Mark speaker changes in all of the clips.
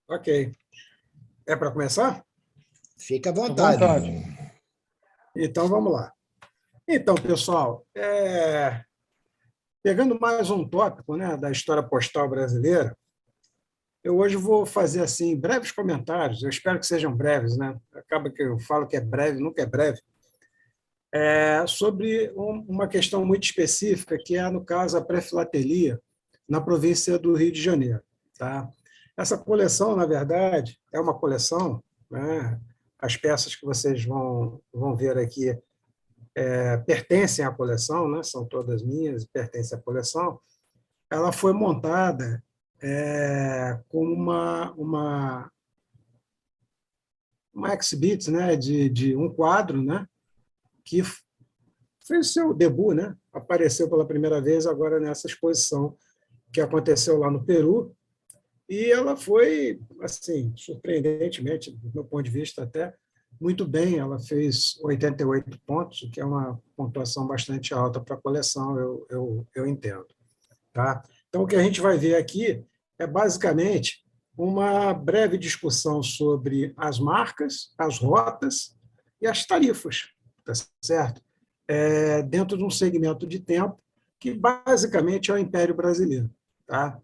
Speaker 1: Ok. É para começar?
Speaker 2: Fica à
Speaker 3: À
Speaker 2: vontade.
Speaker 3: vontade.
Speaker 1: Então, vamos lá. Então, pessoal, pegando mais um tópico, né, da história postal brasileira, eu hoje vou fazer assim breves comentários. Eu espero que sejam breves, né? Acaba que eu falo que é breve, nunca é breve. Sobre uma questão muito específica, que é, no caso, a pré-filatelia na província do Rio de Janeiro. Tá? Essa coleção, na verdade, é uma coleção, né? As peças que vocês vão ver aqui pertencem à coleção, né? São todas minhas, pertencem à coleção. Ela foi montada como uma exhibit, né? De um quadro, né? Que fez o seu debut, né? Apareceu pela primeira vez agora nessa exposição que aconteceu lá no Peru, e ela foi, assim, surpreendentemente, do meu ponto de vista até, muito bem. Ela fez 88 pontos, o que é uma pontuação bastante alta para a coleção, eu entendo. Tá? Então, o que a gente vai ver aqui é, basicamente, uma breve discussão sobre as marcas, as rotas e as tarifas, tá certo? Dentro de um segmento de tempo que, basicamente, é o Império Brasileiro. Tá?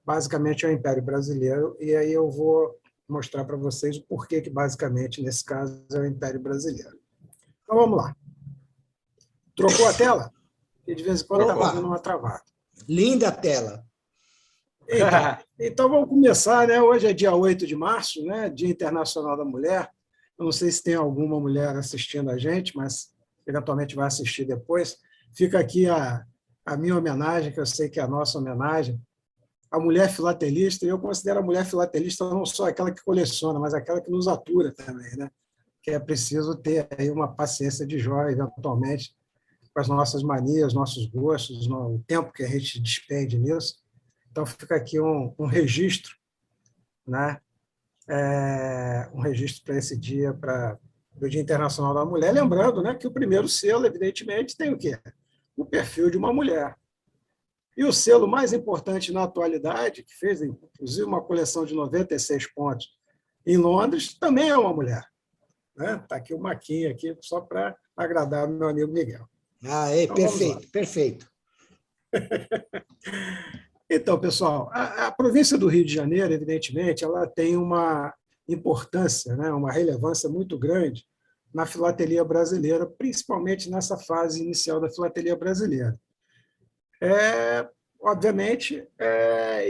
Speaker 1: Basicamente, é o Império Brasileiro, e aí eu vou mostrar para vocês o porquê que, basicamente, nesse caso, é o Império Brasileiro. Então, vamos lá. Trocou a tela? E, de vez em quando, estava dando
Speaker 2: Opa,
Speaker 1: uma travada.
Speaker 2: linda a tela.
Speaker 1: Então, vamos começar, né? Hoje é dia 8 de março, né? Dia Internacional da Mulher. Eu não sei se tem alguma mulher assistindo a gente, mas eventualmente vai assistir depois. Fica aqui a minha homenagem, que eu sei que é a nossa homenagem, à mulher filatelista. E eu considero a mulher filatelista não só aquela que coleciona, mas aquela que nos atura também, né? Que é preciso ter aí uma paciência de Jó, eventualmente, com as nossas manias, nossos gostos, o tempo que a gente despende nisso. Então, fica aqui um registro, né? Um registro para esse dia, para o Dia Internacional da Mulher. Lembrando, né, que o primeiro selo, evidentemente, tem o quê? O perfil de uma mulher. E o selo mais importante na atualidade, que fez, inclusive, uma coleção de 96 pontos em Londres, também é uma mulher. Está aqui o Maquinha, aqui, só para agradar o meu amigo Miguel. Então, vamos lá.
Speaker 2: Perfeito, perfeito.
Speaker 1: Então, pessoal, a província do Rio de Janeiro, evidentemente, ela tem uma importância, né, uma relevância muito grande na filatelia brasileira, principalmente nessa fase inicial da filatelia brasileira. Obviamente,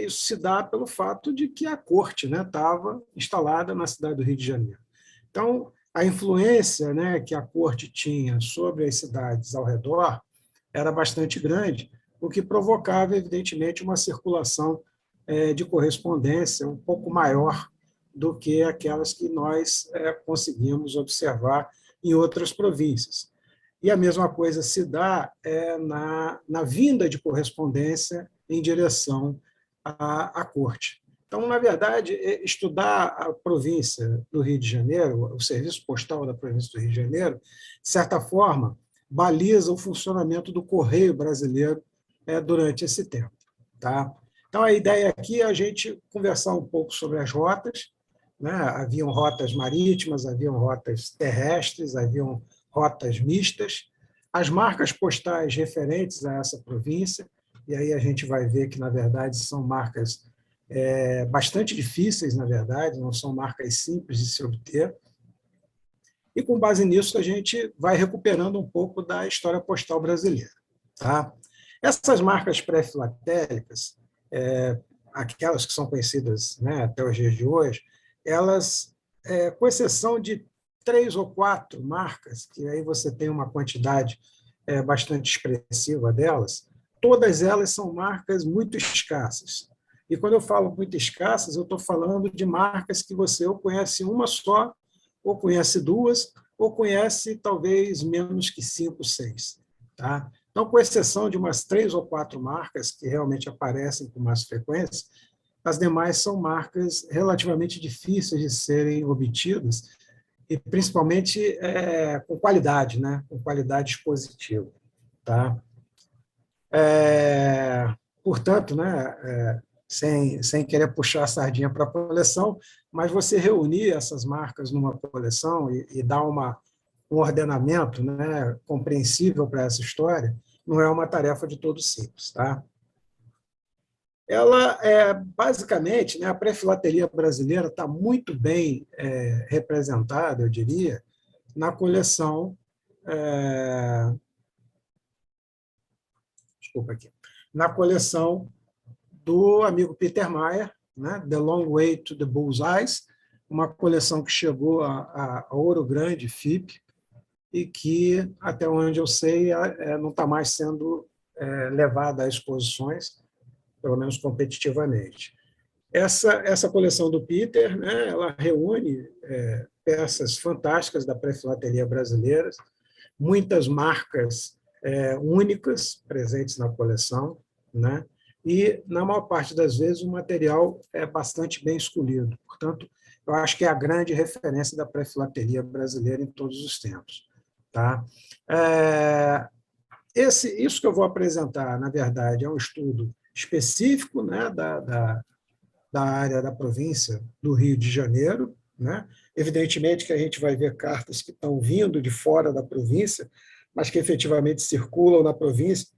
Speaker 1: isso se dá pelo fato de que a corte, né, estava instalada na cidade do Rio de Janeiro. Então, a influência, né, que a corte tinha sobre as cidades ao redor era bastante grande, o que provocava, evidentemente, uma circulação de correspondência um pouco maior do que aquelas que nós conseguimos observar em outras províncias. E a mesma coisa se dá na vinda de correspondência em direção à corte. Então, na verdade, estudar a província do Rio de Janeiro, o serviço postal da província do Rio de Janeiro, de certa forma, baliza o funcionamento do correio brasileiro durante esse tempo. Tá? Então, a ideia aqui é a gente conversar um pouco sobre as rotas, né? Haviam rotas marítimas, haviam rotas terrestres, haviam rotas mistas, as marcas postais referentes a essa província, e aí a gente vai ver que, na verdade, são marcas bastante difíceis, na verdade, não são marcas simples de se obter, e, com base nisso, a gente vai recuperando um pouco da história postal brasileira. Tá? Essas marcas pré-filatélicas, aquelas que são conhecidas, né, até os dias de hoje, elas, com exceção de 3 ou 4 marcas, que aí você tem uma quantidade bastante expressiva delas, todas elas são marcas muito escassas. E quando eu falo muito escassas, eu estou falando de marcas que você ou conhece uma só, ou conhece duas, ou conhece talvez menos que 5, 6. Tá? Então, com exceção de umas 3 ou 4 marcas que realmente aparecem com mais frequência, as demais são marcas relativamente difíceis de serem obtidas, e principalmente com qualidade, né? Com qualidade expositiva. Tá? Portanto, né, sem querer puxar a sardinha para a coleção, mas você reunir essas marcas numa coleção e dar um ordenamento, né, compreensível para essa história, não é uma tarefa de todo simples. Tá? Ela é, basicamente, né, a pré-filatelia brasileira está muito bem representada, eu diria, na coleção, desculpa aqui, na coleção do amigo Peter Mayer, né, The Long Way to the Bullseyes, uma coleção que chegou a Ouro Grande, FIP, e que, até onde eu sei, não está mais sendo levada a exposições, pelo menos competitivamente. Essa coleção do Peter, né, ela reúne peças fantásticas da pré-filatelia brasileira, muitas marcas únicas presentes na coleção, né, e, na maior parte das vezes, o material é bastante bem escolhido. Portanto, eu acho que é a grande referência da pré-filatelia brasileira em todos os tempos. Tá? Isso que eu vou apresentar, na verdade, é um estudo específico, né, da área da província do Rio de Janeiro. Né? Evidentemente que a gente vai ver cartas que estão vindo de fora da província, mas que efetivamente circulam na província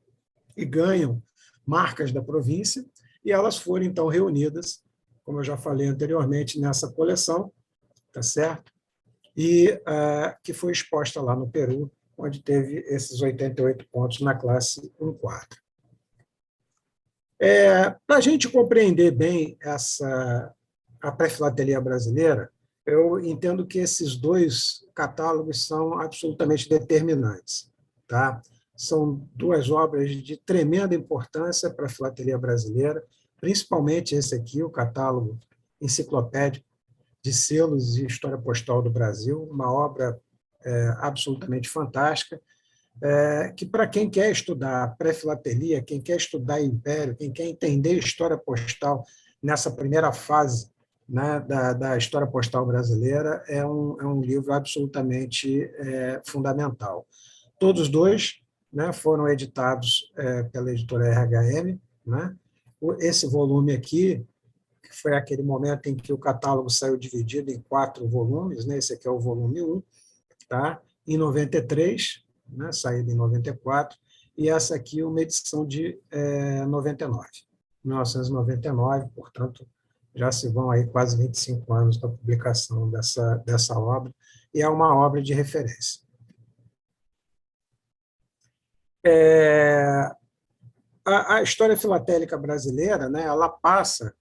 Speaker 1: e ganham marcas da província, e elas foram, então, reunidas, como eu já falei anteriormente, nessa coleção, tá certo? E que foi exposta lá no Peru, onde teve esses 88 pontos na classe 1-4. Para a gente compreender bem a pré-filatelia brasileira, eu entendo que esses dois catálogos são absolutamente determinantes. Tá? São duas obras de tremenda importância para a filatelia brasileira, principalmente esse aqui, o catálogo enciclopédico de selos e história postal do Brasil, uma obra absolutamente fantástica, que, para quem quer estudar pré-filatelia, quem quer estudar império, quem quer entender história postal nessa primeira fase, né, da história postal brasileira, é um livro absolutamente fundamental. Todos dois, né, foram editados pela editora RHM. Né? Esse volume aqui, que foi aquele momento em que o catálogo saiu dividido em 4 volumes, né? Esse aqui é o volume 1, tá? Em 93, né? Saído em 94, e essa aqui é uma edição de 99, 1999, portanto, já se vão aí quase 25 anos da publicação dessa obra, e é uma obra de referência. A história filatélica brasileira, né, ela passa,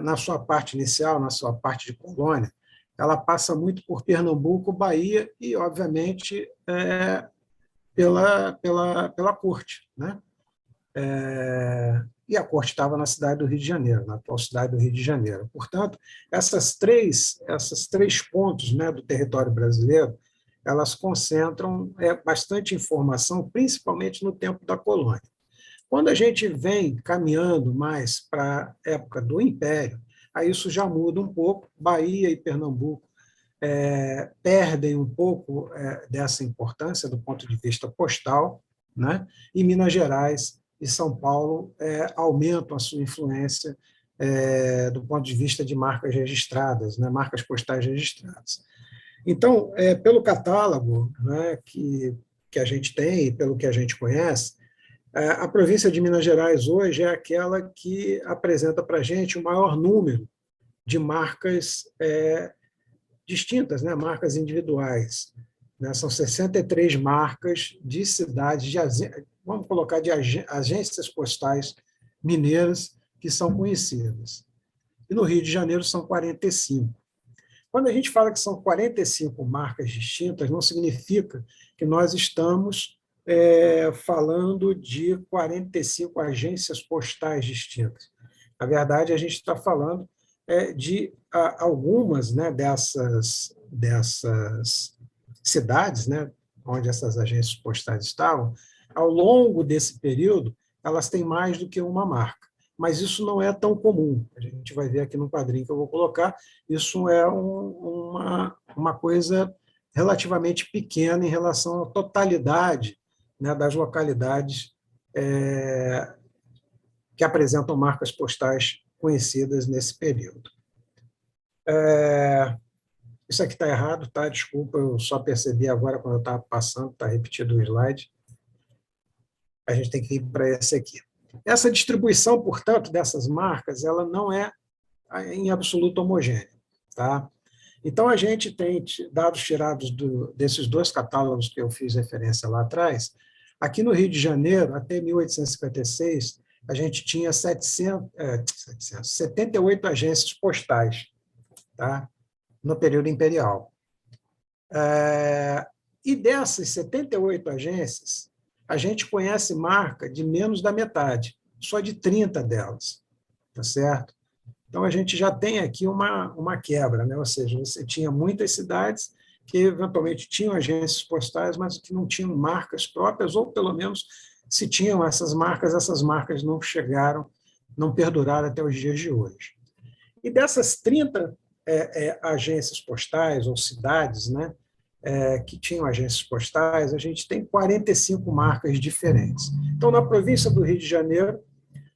Speaker 1: na sua parte inicial, na sua parte de colônia, ela passa muito por Pernambuco, Bahia e, obviamente, pela corte. Né? E a corte estava na cidade do Rio de Janeiro, na atual cidade do Rio de Janeiro. Portanto, esses três pontos, né, do território brasileiro, elas concentram bastante informação, principalmente no tempo da colônia. Quando a gente vem caminhando mais para a época do Império, aí isso já muda um pouco. Bahia e Pernambuco perdem um pouco dessa importância do ponto de vista postal, né? E Minas Gerais e São Paulo aumentam a sua influência do ponto de vista de marcas registradas, né? Marcas postais registradas. Então, pelo catálogo, né, que a gente tem e pelo que a gente conhece, a província de Minas Gerais hoje é aquela que apresenta para a gente o maior número de marcas distintas, né? Marcas individuais. Né? São 63 marcas de cidades, vamos colocar de agências postais mineiras que são conhecidas. E no Rio de Janeiro são 45. Quando a gente fala que são 45 marcas distintas, não significa que nós estamos falando de 45 agências postais distintas. Na verdade, a gente está falando de algumas, né, dessas cidades, né, onde essas agências postais estavam. Ao longo desse período, elas têm mais do que uma marca. Mas isso não é tão comum. A gente vai ver aqui no quadrinho que eu vou colocar, isso é uma coisa relativamente pequena em relação à totalidade, né, das localidades que apresentam marcas postais conhecidas nesse período. Isso aqui está errado, tá? Desculpa, eu só percebi agora quando eu estava passando, está repetido o slide. A gente tem que ir para esse aqui. Essa distribuição, portanto, dessas marcas, ela não é em absoluto homogênea, tá? Então, a gente tem dados tirados desses dois catálogos que eu fiz referência lá atrás. Aqui no Rio de Janeiro, até 1856, a gente tinha 78 agências postais, tá? No período imperial. E dessas 78 agências, a gente conhece marca de menos da metade, só de 30 delas, tá certo? Então, a gente já tem aqui uma quebra, né? Ou seja, você tinha muitas cidades que, eventualmente, tinham agências postais, mas que não tinham marcas próprias, ou, pelo menos, se tinham essas marcas não chegaram, não perduraram até os dias de hoje. E dessas 30 agências postais, ou cidades, né, que tinham agências postais, a gente tem 45 marcas diferentes. Então, na província do Rio de Janeiro,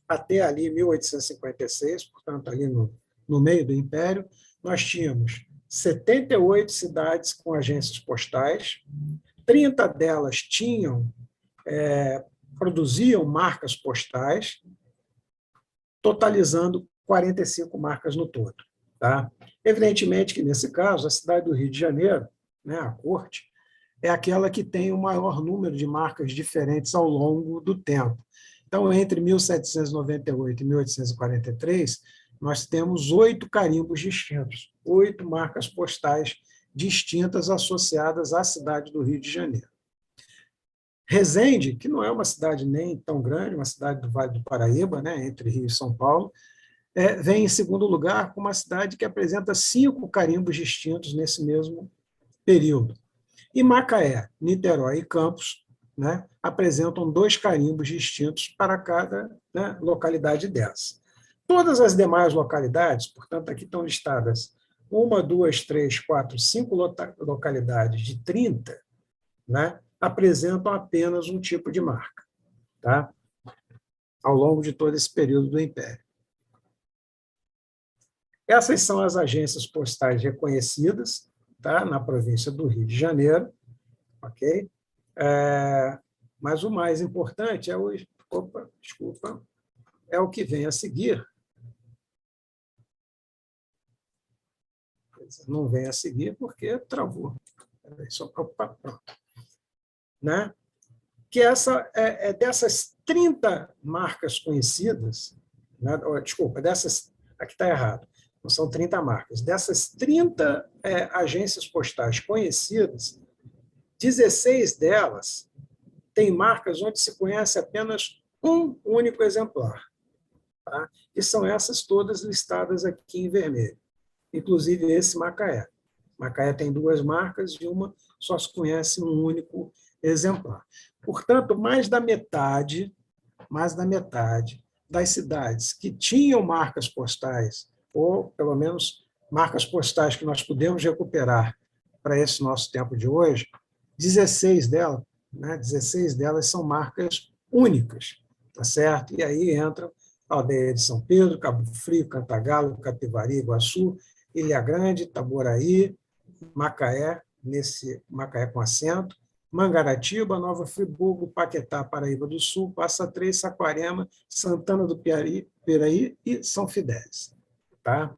Speaker 1: até ali 1856, portanto, ali no meio do Império, nós tínhamos 78 cidades com agências postais, 30 delas produziam marcas postais, totalizando 45 marcas no todo. Tá? Evidentemente que, nesse caso, a cidade do Rio de Janeiro, né, a corte, é aquela que tem o maior número de marcas diferentes ao longo do tempo. Então, entre 1798 e 1843, nós temos 8 carimbos distintos, 8 marcas postais distintas associadas à cidade do Rio de Janeiro. Resende, que não é uma cidade nem tão grande, uma cidade do Vale do Paraíba, né, entre Rio e São Paulo, vem em segundo lugar com uma cidade que apresenta 5 carimbos distintos nesse mesmo período. E Macaé, Niterói e Campos, né, apresentam 2 carimbos distintos para cada, né, localidade dessa. Todas as demais localidades, portanto, aqui estão listadas 1, 2, 3, 4, 5 localidades de 30, né, apresentam apenas um tipo de marca, tá? Ao longo de todo esse período do Império. Essas são as agências postais reconhecidas, tá, na província do Rio de Janeiro, ok? Mas o mais importante é o que vem a seguir. Não vem a seguir porque travou. Pronto. Né? Que dessas 30 marcas conhecidas, né? Dessas, aqui está errado, não são 30 marcas, dessas 30 agências postais conhecidas, 16 delas têm marcas onde se conhece apenas um único exemplar. Tá? E são essas todas listadas aqui em vermelho, inclusive esse Macaé. Macaé tem 2 marcas e uma só se conhece um único exemplar. Portanto, mais da metade das cidades que tinham marcas postais, ou pelo menos marcas postais que nós podemos recuperar para esse nosso tempo de hoje, 16 delas, né, 16 delas são marcas únicas, tá certo? E aí entram a Aldeia de São Pedro, Cabo Frio, Cantagalo, Capivari, Iguaçu, Ilha Grande, Itaboraí, Macaé, Macaé com acento, Mangaratiba, Nova Friburgo, Paquetá, Paraíba do Sul, Passa Três, Saquarema, Santana do Piraí e São Fidélis. Tá?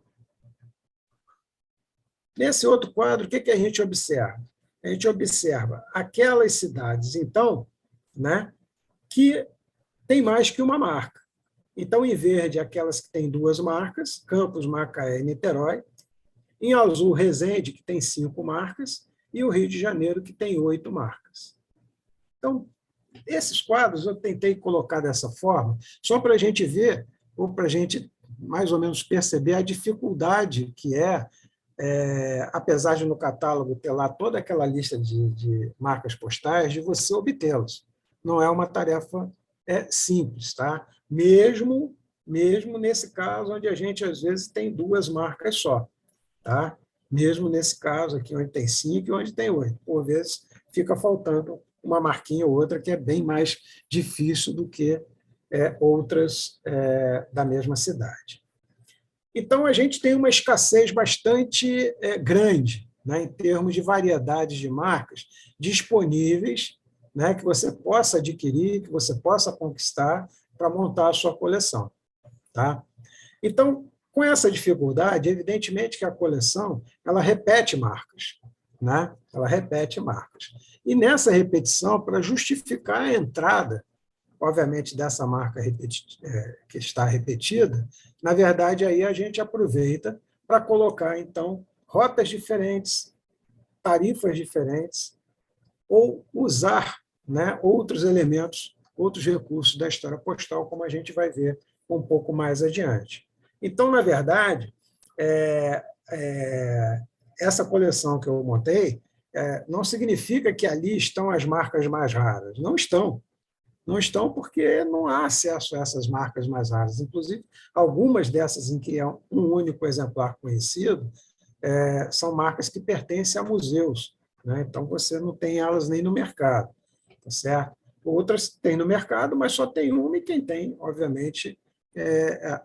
Speaker 1: Nesse outro quadro, o que a gente observa? A gente observa aquelas cidades, então, né, que tem mais que uma marca. Então, em verde, aquelas que têm 2 marcas, Campos, Macaé e Niterói. Em azul, Resende, que tem 5 marcas, e o Rio de Janeiro, que tem 8 marcas. Então, esses quadros eu tentei colocar dessa forma, só para a gente ver, ou para a gente mais ou menos perceber a dificuldade que apesar de no catálogo ter lá toda aquela lista de marcas postais, de você obtê-las. Não é uma tarefa simples, tá? Mesmo nesse caso, onde a gente, às vezes, tem 2 marcas só. Tá? Mesmo nesse caso aqui, onde tem 5 e onde tem 8. Por vezes, fica faltando uma marquinha ou outra que é bem mais difícil do que outras da mesma cidade. Então, a gente tem uma escassez bastante grande, né, em termos de variedades de marcas disponíveis, né, que você possa adquirir, que você possa conquistar para montar a sua coleção. Tá? Então, com essa dificuldade, evidentemente que a coleção ela repete marcas. Né? Ela repete marcas. E nessa repetição, para justificar a entrada, obviamente, dessa marca que está repetida, na verdade, aí a gente aproveita para colocar, então, rotas diferentes, tarifas diferentes, ou usar, né, outros elementos, outros recursos da história postal, como a gente vai ver um pouco mais adiante. Então, na verdade, essa coleção que eu montei não significa que ali estão as marcas mais raras. Não estão. Não estão porque não há acesso a essas marcas mais raras. Inclusive, algumas dessas em que é um único exemplar conhecido são marcas que pertencem a museus. Né? Então, você não tem elas nem no mercado. Tá certo? Outras tem no mercado, mas só tem uma e quem tem, obviamente,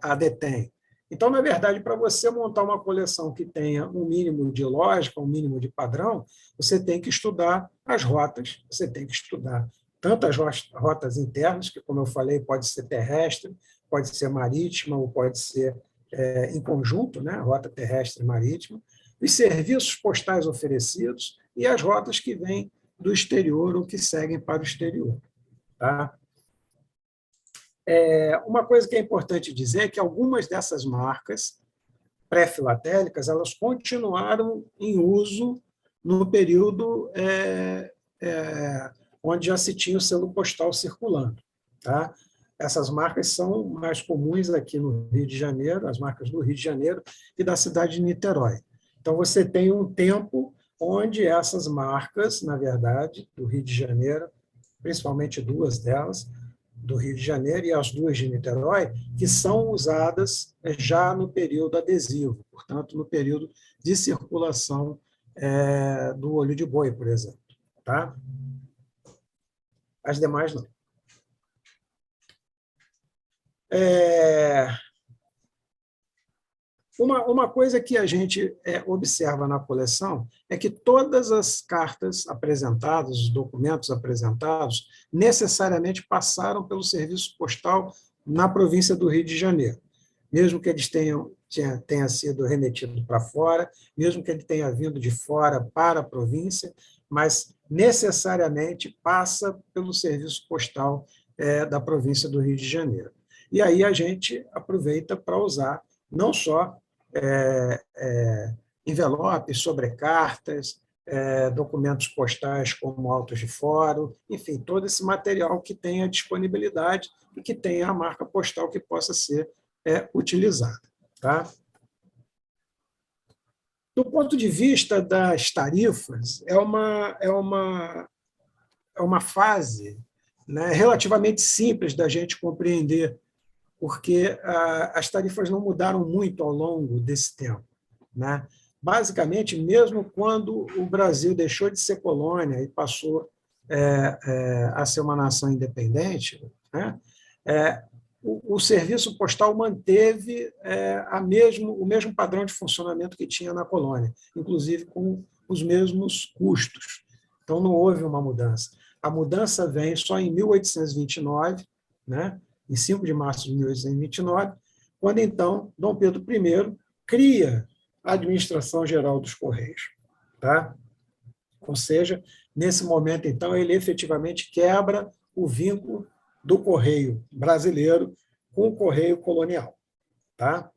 Speaker 1: a detém. Então, na verdade, para você montar uma coleção que tenha um mínimo de lógica, um mínimo de padrão, você tem que estudar as rotas, você tem que estudar tanto as rotas internas, que, como eu falei, pode ser terrestre, pode ser marítima, ou pode ser em conjunto, né, rota terrestre e marítima, os serviços postais oferecidos e as rotas que vêm do exterior ou que seguem para o exterior. Tá? Uma coisa que é importante dizer é que algumas dessas marcas pré-filatélicas elas continuaram em uso no período onde já se tinha o selo postal circulando. Tá? Essas marcas são mais comuns aqui no Rio de Janeiro, as marcas do Rio de Janeiro e da cidade de Niterói. Então, você tem um tempo onde essas marcas, na verdade, do Rio de Janeiro, principalmente duas delas, do Rio de Janeiro e as duas de Niterói, que são usadas já no período adesivo, portanto, no período de circulação do olho de boi, por exemplo. Tá? As demais, não. Uma coisa que a gente observa na coleção é que todas as cartas apresentadas, os documentos apresentados, necessariamente passaram pelo serviço postal na província do Rio de Janeiro, mesmo que eles tenha sido remetido para fora, mesmo que ele tenha vindo de fora para a província, mas necessariamente passa pelo serviço postal da província do Rio de Janeiro. E aí a gente aproveita para usar não só envelopes, sobrecartas, documentos postais como autos de fórum, enfim, todo esse material que tenha disponibilidade e que tenha a marca postal que possa ser utilizada. Tá? Do ponto de vista das tarifas, é uma fase, né, relativamente simples da gente compreender, porque as tarifas não mudaram muito ao longo desse tempo. Né? Basicamente, mesmo quando o Brasil deixou de ser colônia e passou a ser uma nação independente, né? O serviço postal manteve o mesmo padrão de funcionamento que tinha na colônia, inclusive com os mesmos custos. Então, não houve uma mudança. A mudança vem só em 1829, né? Em 5 de março de 1829, quando, então, Dom Pedro I cria a Administração Geral dos Correios. Tá? Ou seja, nesse momento, então, ele efetivamente quebra o vínculo do Correio brasileiro com o Correio colonial. Tá?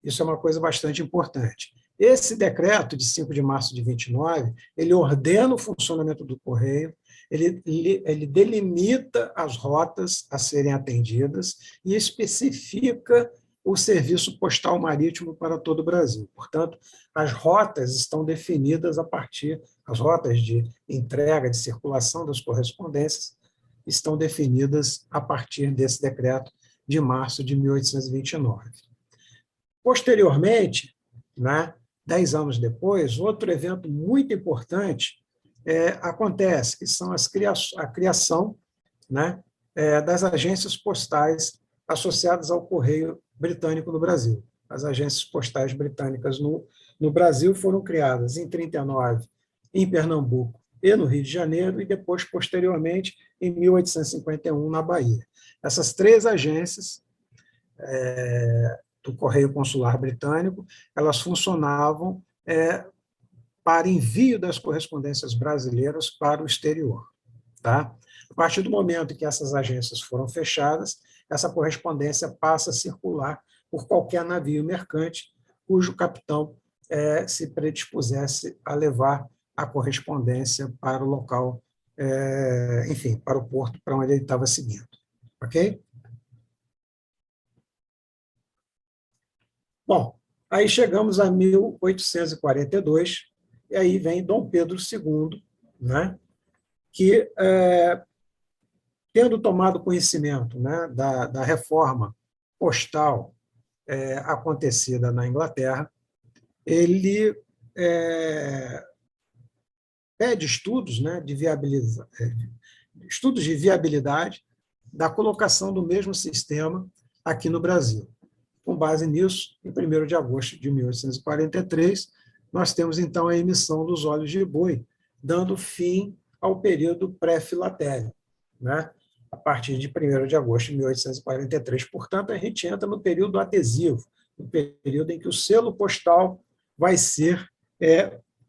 Speaker 1: Isso é uma coisa bastante importante. Esse decreto de 5 de março de 29, ele ordena o funcionamento do Correio, ele delimita as rotas a serem atendidas e especifica o serviço postal marítimo para todo o Brasil. Portanto, as rotas estão definidas as rotas de entrega, de circulação das correspondências estão definidas a partir desse decreto de março de 1829. Posteriormente, né, 10 anos depois, outro evento muito importante acontece, que são a criação, né, das agências postais associadas ao Correio britânico no Brasil. As agências postais britânicas no Brasil foram criadas em 39 em Pernambuco e no Rio de Janeiro, e depois, posteriormente, em 1851, na Bahia. Essas três agências do Correio Consular Britânico, elas funcionavam para envio das correspondências brasileiras para o exterior. Tá? A partir do momento em que essas agências foram fechadas, essa correspondência passa a circular por qualquer navio mercante cujo capitão se predispusesse a levar a correspondência para o local, enfim, para o porto para onde ele estava seguindo. Ok? Bom, aí chegamos a 1842, e aí vem Dom Pedro II, né, que, tendo tomado conhecimento, né, da reforma postal acontecida na Inglaterra, ele pede estudos, né, estudos de viabilidade da colocação do mesmo sistema aqui no Brasil. Com base nisso, em 1º de agosto de 1843, nós temos, então, a emissão dos óleos de boi, dando fim ao período pré-filatélico, né? A partir de 1º de agosto de 1843. Portanto, a gente entra no período adesivo, no período em que o selo postal vai ser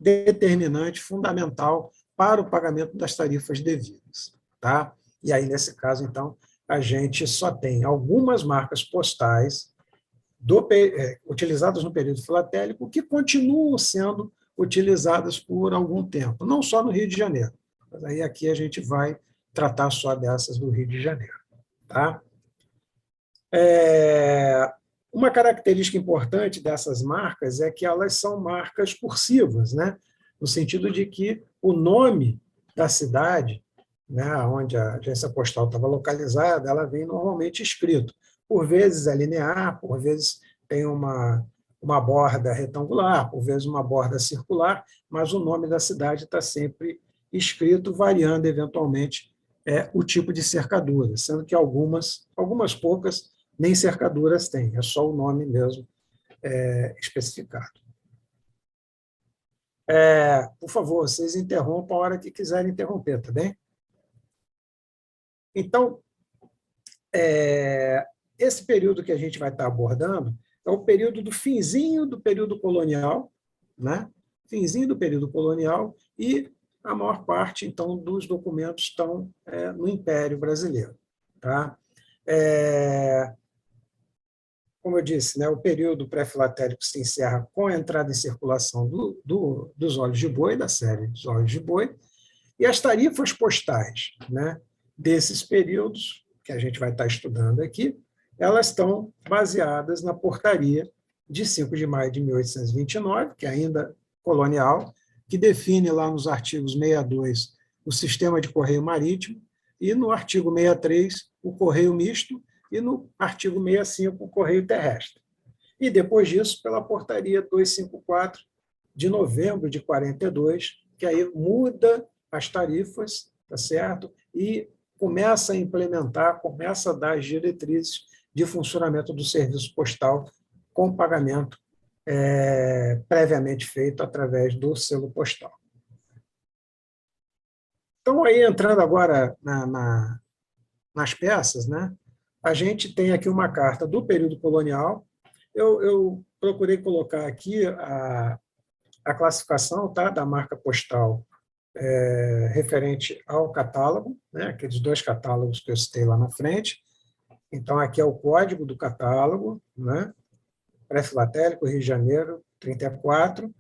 Speaker 1: determinante, fundamental para o pagamento das tarifas devidas. Tá? E aí, nesse caso, então, a gente só tem algumas marcas postais utilizadas no período filatélico que continuam sendo utilizadas por algum tempo, não só no Rio de Janeiro, mas aí aqui a gente vai tratar só dessas do Rio de Janeiro. Tá? Uma característica importante dessas marcas é que elas são marcas cursivas, né? No sentido de que o nome da cidade, né, onde a agência postal estava localizada, ela vem normalmente escrito. Por vezes é linear, por vezes tem uma borda retangular, por vezes uma borda circular, mas o nome da cidade está sempre escrito, variando eventualmente o tipo de cercadura, sendo que algumas poucas, nem cercaduras têm, é só o nome mesmo especificado. Por favor, vocês interrompam a hora que quiserem interromper, tá bem? Então, esse período que a gente vai estar abordando é o período do finzinho do período colonial, né? Finzinho do período colonial, e a maior parte, então, dos documentos estão no Império Brasileiro. Tá? Como eu disse, né, o período pré-filatélico se encerra com a entrada em circulação dos óleos de boi, da série dos óleos de boi, e as tarifas postais, né, desses períodos, que a gente vai estar estudando aqui, elas estão baseadas na portaria de 5 de maio de 1829, que é ainda colonial, que define lá nos artigos 62 o sistema de correio marítimo, e no artigo 63 o correio misto, e no artigo 65 o correio terrestre. E depois disso, pela portaria 254 de novembro de 42, que aí muda as tarifas, tá certo? E começa a implementar, começa a dar as diretrizes de funcionamento do serviço postal com pagamento previamente feito através do selo postal. Então, aí entrando agora nas peças, né? A gente tem aqui uma carta do período colonial. Eu procurei colocar aqui a classificação, tá, da marca postal referente ao catálogo, né, aqueles 2 catálogos que eu citei lá na frente. Então, aqui é o código do catálogo, né, pré-filatélico, Rio de Janeiro, 34,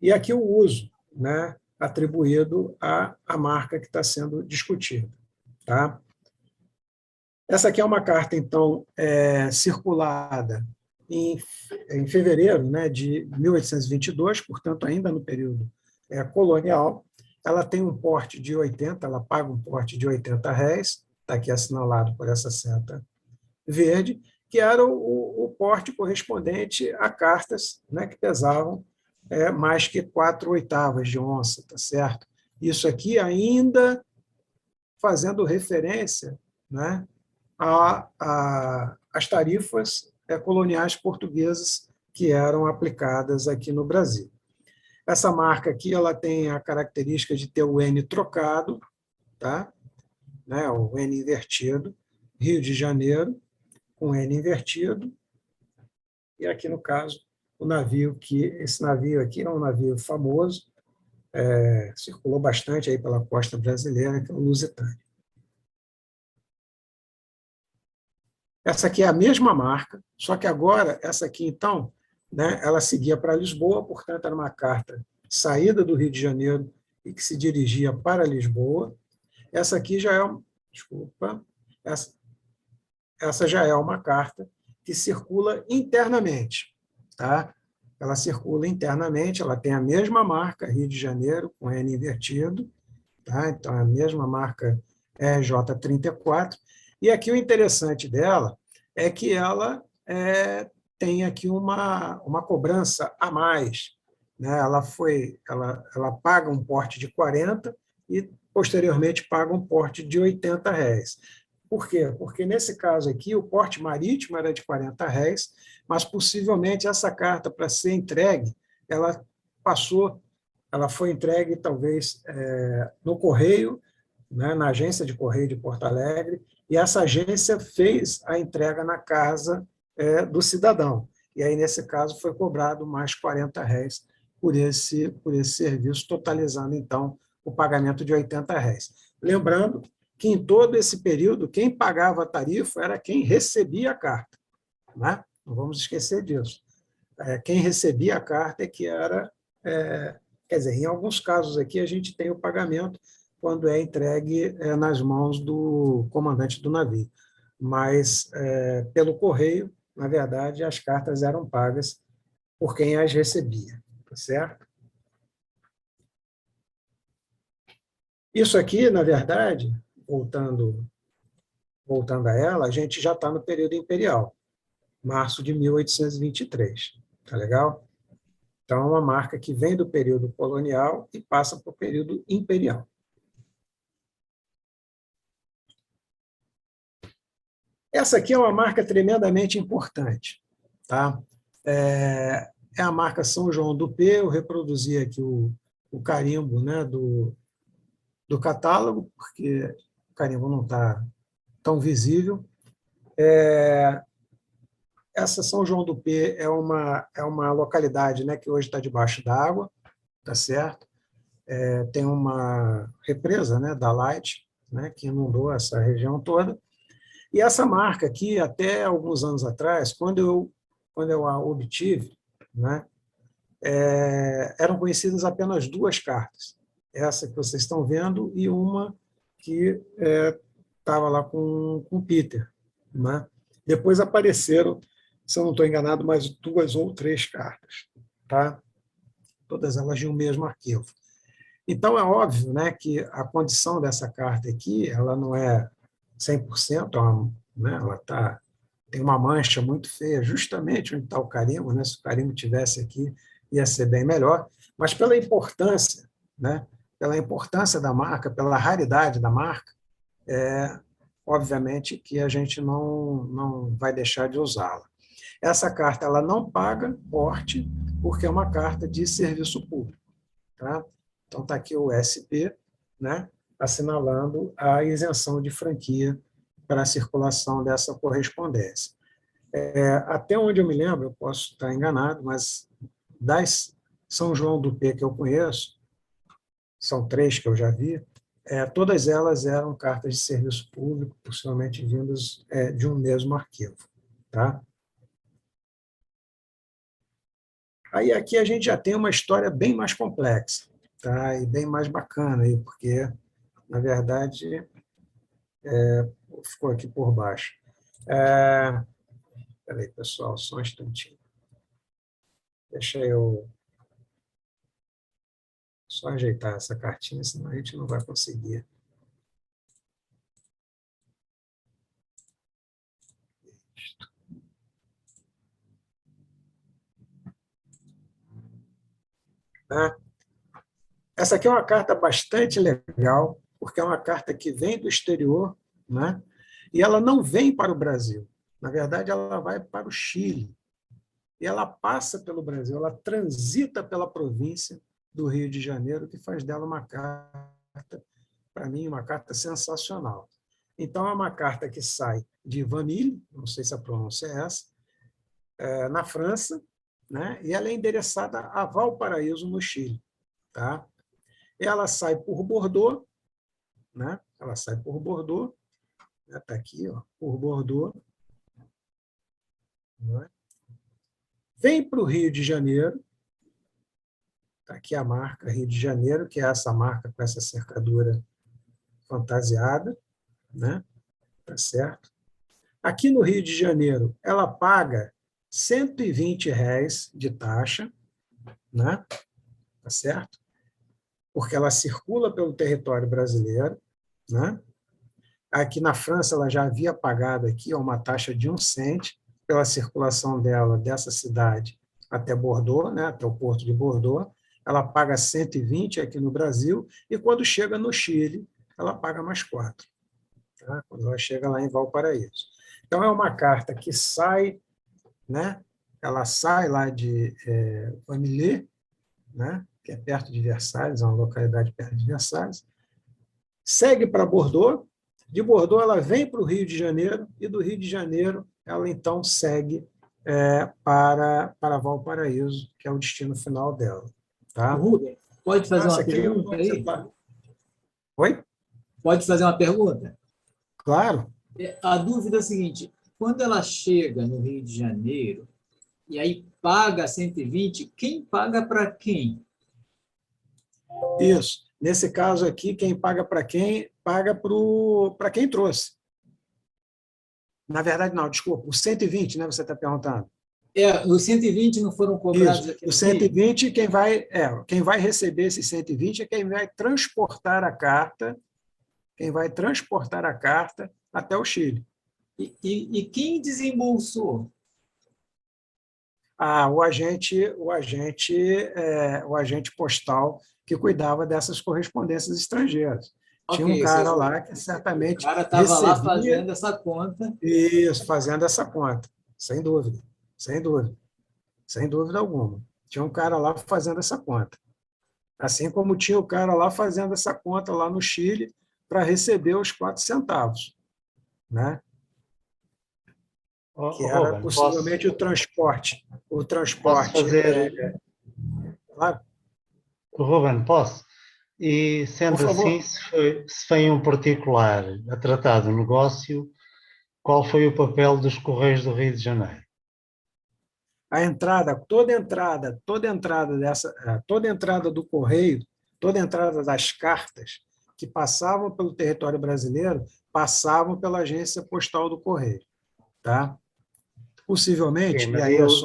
Speaker 1: e aqui o uso, né, atribuído à marca que está sendo discutida. Tá? Essa aqui é uma carta, então, circulada em fevereiro, né, de 1822, portanto, ainda no período colonial. Ela tem um porte de 80, ela paga um porte de R$80, está aqui assinalado por essa seta verde, que era o porte correspondente a cartas, né, que pesavam mais que 4/8 de onça, tá certo? Isso aqui ainda fazendo referência, né, as tarifas coloniais portuguesas que eram aplicadas aqui no Brasil. Essa marca aqui ela tem a característica de ter o N trocado, tá? Né? O N invertido, Rio de Janeiro, com N invertido, e aqui no caso, o navio, esse navio aqui é um navio famoso, circulou bastante aí pela costa brasileira, que é o Lusitânia. Essa aqui é a mesma marca, só que agora, essa aqui, então, né, ela seguia para Lisboa, portanto, era uma carta saída do Rio de Janeiro e que se dirigia para Lisboa. Essa aqui já é, desculpa, essa já é uma carta que circula internamente, tá? Ela circula internamente, ela tem a mesma marca, Rio de Janeiro, com N invertido, tá? Então, a mesma marca EJ34. E aqui o interessante dela é que ela tem aqui uma cobrança a mais, né? Ela paga um porte de 40 e, posteriormente, paga um porte de R$80. Por quê? Porque, nesse caso aqui, o porte marítimo era de R$40, mas, possivelmente, essa carta, para ser entregue, ela foi entregue, talvez, no Correio, né, na agência de Correio de Porto Alegre, e essa agência fez a entrega na casa do cidadão. E aí, nesse caso, foi cobrado mais R$40 por esse serviço, totalizando, então, o pagamento de R$80. Lembrando que, em todo esse período, quem pagava a tarifa era quem recebia a carta, né? Não vamos esquecer disso. Quem recebia a carta é que era... quer dizer, em alguns casos aqui, a gente tem o pagamento quando é entregue nas mãos do comandante do navio. Mas, pelo correio, na verdade, as cartas eram pagas por quem as recebia, tá certo? Isso aqui, na verdade, voltando a ela, a gente já está no período imperial, março de 1823, tá legal? Então, é uma marca que vem do período colonial e passa para o período imperial. Essa aqui é uma marca tremendamente importante, tá? É a marca São João do P. Eu reproduzi aqui o carimbo, né, do catálogo, porque o carimbo não está tão visível. Essa São João do P é uma localidade, né, que hoje está debaixo d'água, tá certo? Tem uma represa, né, da Light, né, que inundou essa região toda. E essa marca aqui, até alguns anos atrás, quando eu a obtive, né, eram conhecidas apenas duas cartas. Essa que vocês estão vendo e uma que estava lá com o Peter, né? Depois apareceram, se eu não estou enganado, mais 2 ou 3 cartas, tá? Todas elas de um mesmo arquivo. Então, é óbvio, né, que a condição dessa carta aqui, ela não é 100%, né, ela tem uma mancha muito feia, justamente onde está o carimbo, né? Se o carimbo tivesse aqui, ia ser bem melhor, mas pela importância, né, pela importância da marca, pela raridade da marca, obviamente que a gente não vai deixar de usá-la. Essa carta ela não paga porte, porque é uma carta de serviço público, tá? Então, está aqui o SP, né, assinalando a isenção de franquia para a circulação dessa correspondência. Até onde eu me lembro, eu posso estar enganado, mas das São João do P que eu conheço, são 3 que eu já vi, todas elas eram cartas de serviço público, possivelmente vindas de um mesmo arquivo, tá? Aí aqui a gente já tem uma história bem mais complexa, tá? E bem mais bacana, aí, porque, na verdade, ficou aqui por baixo. Espera aí, pessoal, só um instantinho. Deixa eu só ajeitar essa cartinha, senão a gente não vai conseguir. Tá? Essa aqui é uma carta bastante legal, porque é uma carta que vem do exterior, né? E ela não vem para o Brasil. Na verdade, ela vai para o Chile. E ela passa pelo Brasil, ela transita pela província do Rio de Janeiro, que faz dela uma carta, para mim, uma carta sensacional. Então, é uma carta que sai de Vanille, não sei se a pronúncia é essa, na França, né? E ela é endereçada a Valparaíso, no Chile. Tá? Ela sai por Bordeaux, né? Ela sai por Bordeaux, está aqui, ó, por Bordeaux, né? Vem para o Rio de Janeiro, está aqui a marca Rio de Janeiro, que é essa marca com essa cercadura fantasiada, né? Tá certo? Aqui no Rio de Janeiro, ela paga R$ 120 de taxa, né? Tá certo? Porque ela circula pelo território brasileiro, né? Aqui na França, ela já havia pagado aqui uma taxa de 1 cent pela circulação dela dessa cidade até Bordeaux, né? Até o porto de Bordeaux. Ela paga 120 aqui no Brasil e quando chega no Chile, ela paga mais 4, tá? Quando ela chega lá em Valparaíso. Então, é uma carta que sai, né? Ela sai lá de Vanille, né? Que é perto de Versalhes, é uma localidade perto de Versalhes, segue para Bordeaux, de Bordeaux ela vem para o Rio de Janeiro, e do Rio de Janeiro ela então segue para Valparaíso, que é o destino final dela. Tá?
Speaker 3: Rubem, pode fazer uma pergunta aí?
Speaker 1: Oi?
Speaker 3: Pode fazer uma pergunta?
Speaker 1: Claro.
Speaker 3: A dúvida é a seguinte, quando ela chega no Rio de Janeiro, e aí paga 120, quem paga para quem?
Speaker 1: Isso. Nesse caso aqui, quem paga para quem? Paga para quem trouxe. Na verdade, não, desculpa, os 120, né, você está perguntando.
Speaker 3: Os 120 não foram cobrados aqui no
Speaker 1: Os 120, quem vai receber esses 120 é quem vai transportar a carta, até o Chile.
Speaker 3: E quem desembolsou?
Speaker 1: O agente postal que cuidava dessas correspondências estrangeiras. Tinha um cara lá que certamente
Speaker 3: o cara estava lá fazendo essa conta.
Speaker 1: Isso, fazendo essa conta, sem dúvida, sem dúvida alguma. Tinha um cara lá fazendo essa conta. Assim como tinha o cara lá fazendo essa conta lá no Chile para receber os 4 centavos, né? Que era
Speaker 4: Ruben,
Speaker 1: possivelmente o transporte.
Speaker 4: Posso fazer...
Speaker 1: Claro.
Speaker 4: Ruben, posso? E sendo assim, se foi um particular a tratar do negócio, qual foi o papel dos Correios do Rio de Janeiro?
Speaker 1: Toda entrada do correio, toda entrada das cartas que passavam pelo território brasileiro, passavam pela agência postal do correio, tá? Possivelmente,
Speaker 4: Mas
Speaker 1: e aí
Speaker 4: os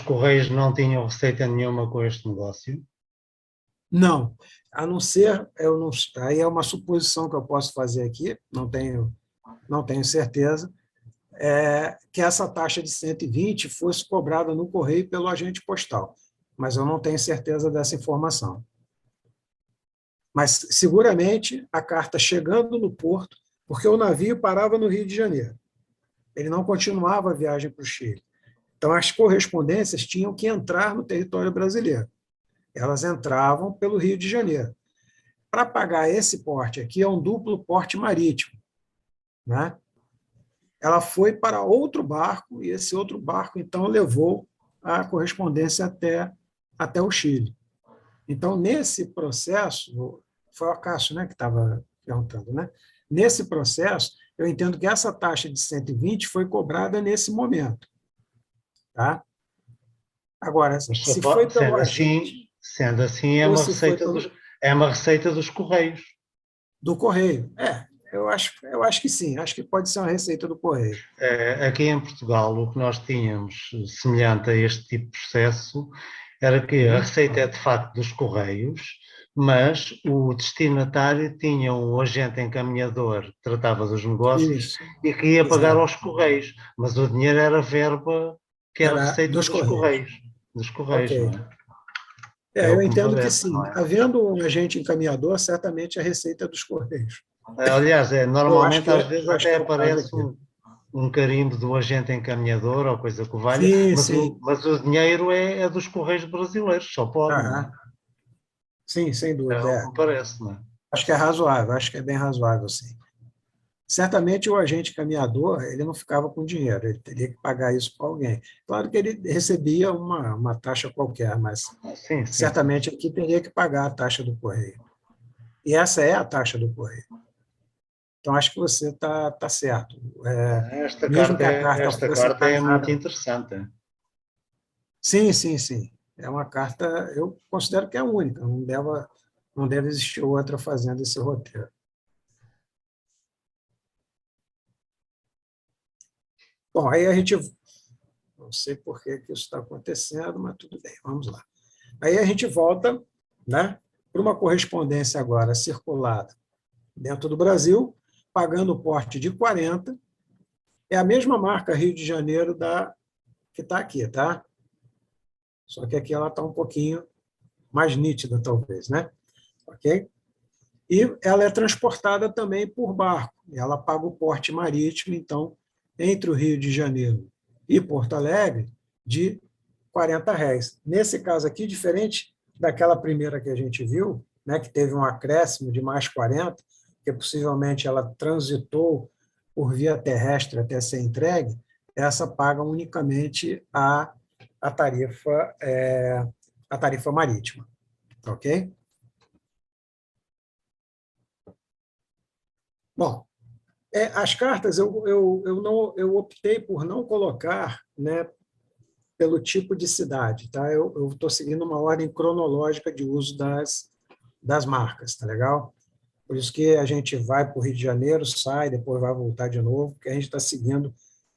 Speaker 4: Correios não tinham receita nenhuma com este negócio?
Speaker 1: Não, a não ser, aí é uma suposição que eu posso fazer aqui, não tenho certeza, que essa taxa de 120 fosse cobrada no correio pelo agente postal, mas eu não tenho certeza dessa informação. Mas, seguramente, a carta chegando no porto, porque o navio parava no Rio de Janeiro, ele não continuava a viagem para o Chile. Então, as correspondências tinham que entrar no território brasileiro. Elas entravam pelo Rio de Janeiro. Para pagar esse porte aqui, é um duplo porte marítimo, né? Ela foi para outro barco, e esse outro barco, então, levou a correspondência até o Chile. Então, nesse processo, foi o Cássio, né, que estava perguntando, né? Nesse processo, eu entendo que essa taxa de 120 foi cobrada nesse momento. Tá? Agora, se foi pelo agente...
Speaker 4: Sendo assim, é uma receita dos Correios.
Speaker 1: Do Correio. Eu acho que sim, acho que pode ser uma receita do Correio.
Speaker 4: Aqui em Portugal, o que nós tínhamos semelhante a este tipo de processo era que a receita é de facto dos Correios, mas o destinatário tinha um agente encaminhador que tratava dos negócios e que ia pagar aos Correios, mas o dinheiro era verba que era receita dos Correios. Dos Correios,
Speaker 1: okay.
Speaker 4: Não é?
Speaker 1: Eu entendo que sim. Havendo um agente encaminhador, certamente a receita é dos Correios.
Speaker 4: Aliás, normalmente às vezes até aparece um carimbo do agente encaminhador ou coisa que valha,
Speaker 1: Sim,
Speaker 4: mas
Speaker 1: sim.
Speaker 4: mas o dinheiro é dos Correios brasileiros, só pode, não é?
Speaker 1: Aham. Sim, sem
Speaker 4: É
Speaker 1: dúvida.
Speaker 4: o que me parece, não é?
Speaker 1: Acho que é razoável, acho que é bem razoável, sim. Certamente o agente caminhador, ele não ficava com dinheiro, ele teria que pagar isso para alguém. Claro que ele recebia uma taxa qualquer, mas
Speaker 4: Sim, sim.
Speaker 1: certamente aqui teria que pagar a taxa do correio. E essa é a taxa do correio. Então, acho que você está certo. Mesmo que a carta
Speaker 4: Esta
Speaker 1: fosse
Speaker 4: carta é muito
Speaker 1: encaminhada.
Speaker 4: interessante.
Speaker 1: Sim, sim, sim. É uma carta, eu considero que é única, não deve existir outra fazendo esse roteiro. Bom, aí a gente. Não sei por que isso está acontecendo, mas tudo bem, vamos lá. Aí a gente volta, né, para uma correspondência agora circulada dentro do Brasil, pagando o porte de 40. É a mesma marca Rio de Janeiro que está aqui, tá? Só que aqui ela está um pouquinho mais nítida, talvez, né? Ok? E ela é transportada também por barco. Ela paga o porte marítimo, então, entre o Rio de Janeiro e Porto Alegre, de R$ 40. Nesse caso aqui, diferente daquela primeira que a gente viu, né, que teve um acréscimo de mais 40, que possivelmente ela transitou por via terrestre até ser entregue, essa paga unicamente a tarifa, a tarifa marítima. Ok? Bom, as cartas eu optei por não colocar, né, pelo tipo de cidade, tá? Eu estou seguindo uma ordem cronológica de uso das marcas, tá legal? Por isso que a gente vai para o Rio de Janeiro, sai, depois vai voltar de novo, porque a gente está seguindo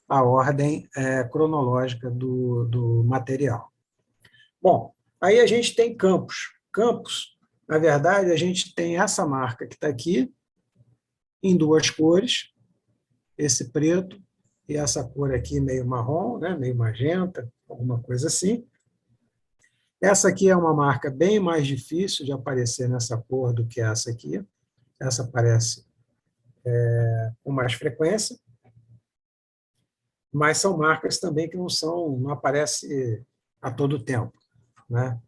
Speaker 1: a ordem cronológica do material. Bom, aí a gente tem Campos. Campos, na verdade, a gente tem essa marca que está aqui, em duas cores, esse preto e essa cor aqui meio marrom, né, meio magenta, alguma coisa assim. Essa aqui é uma marca bem mais difícil de aparecer nessa cor do que essa aqui. Essa aparece com mais frequência, mas são marcas também que não aparecem a todo tempo, né?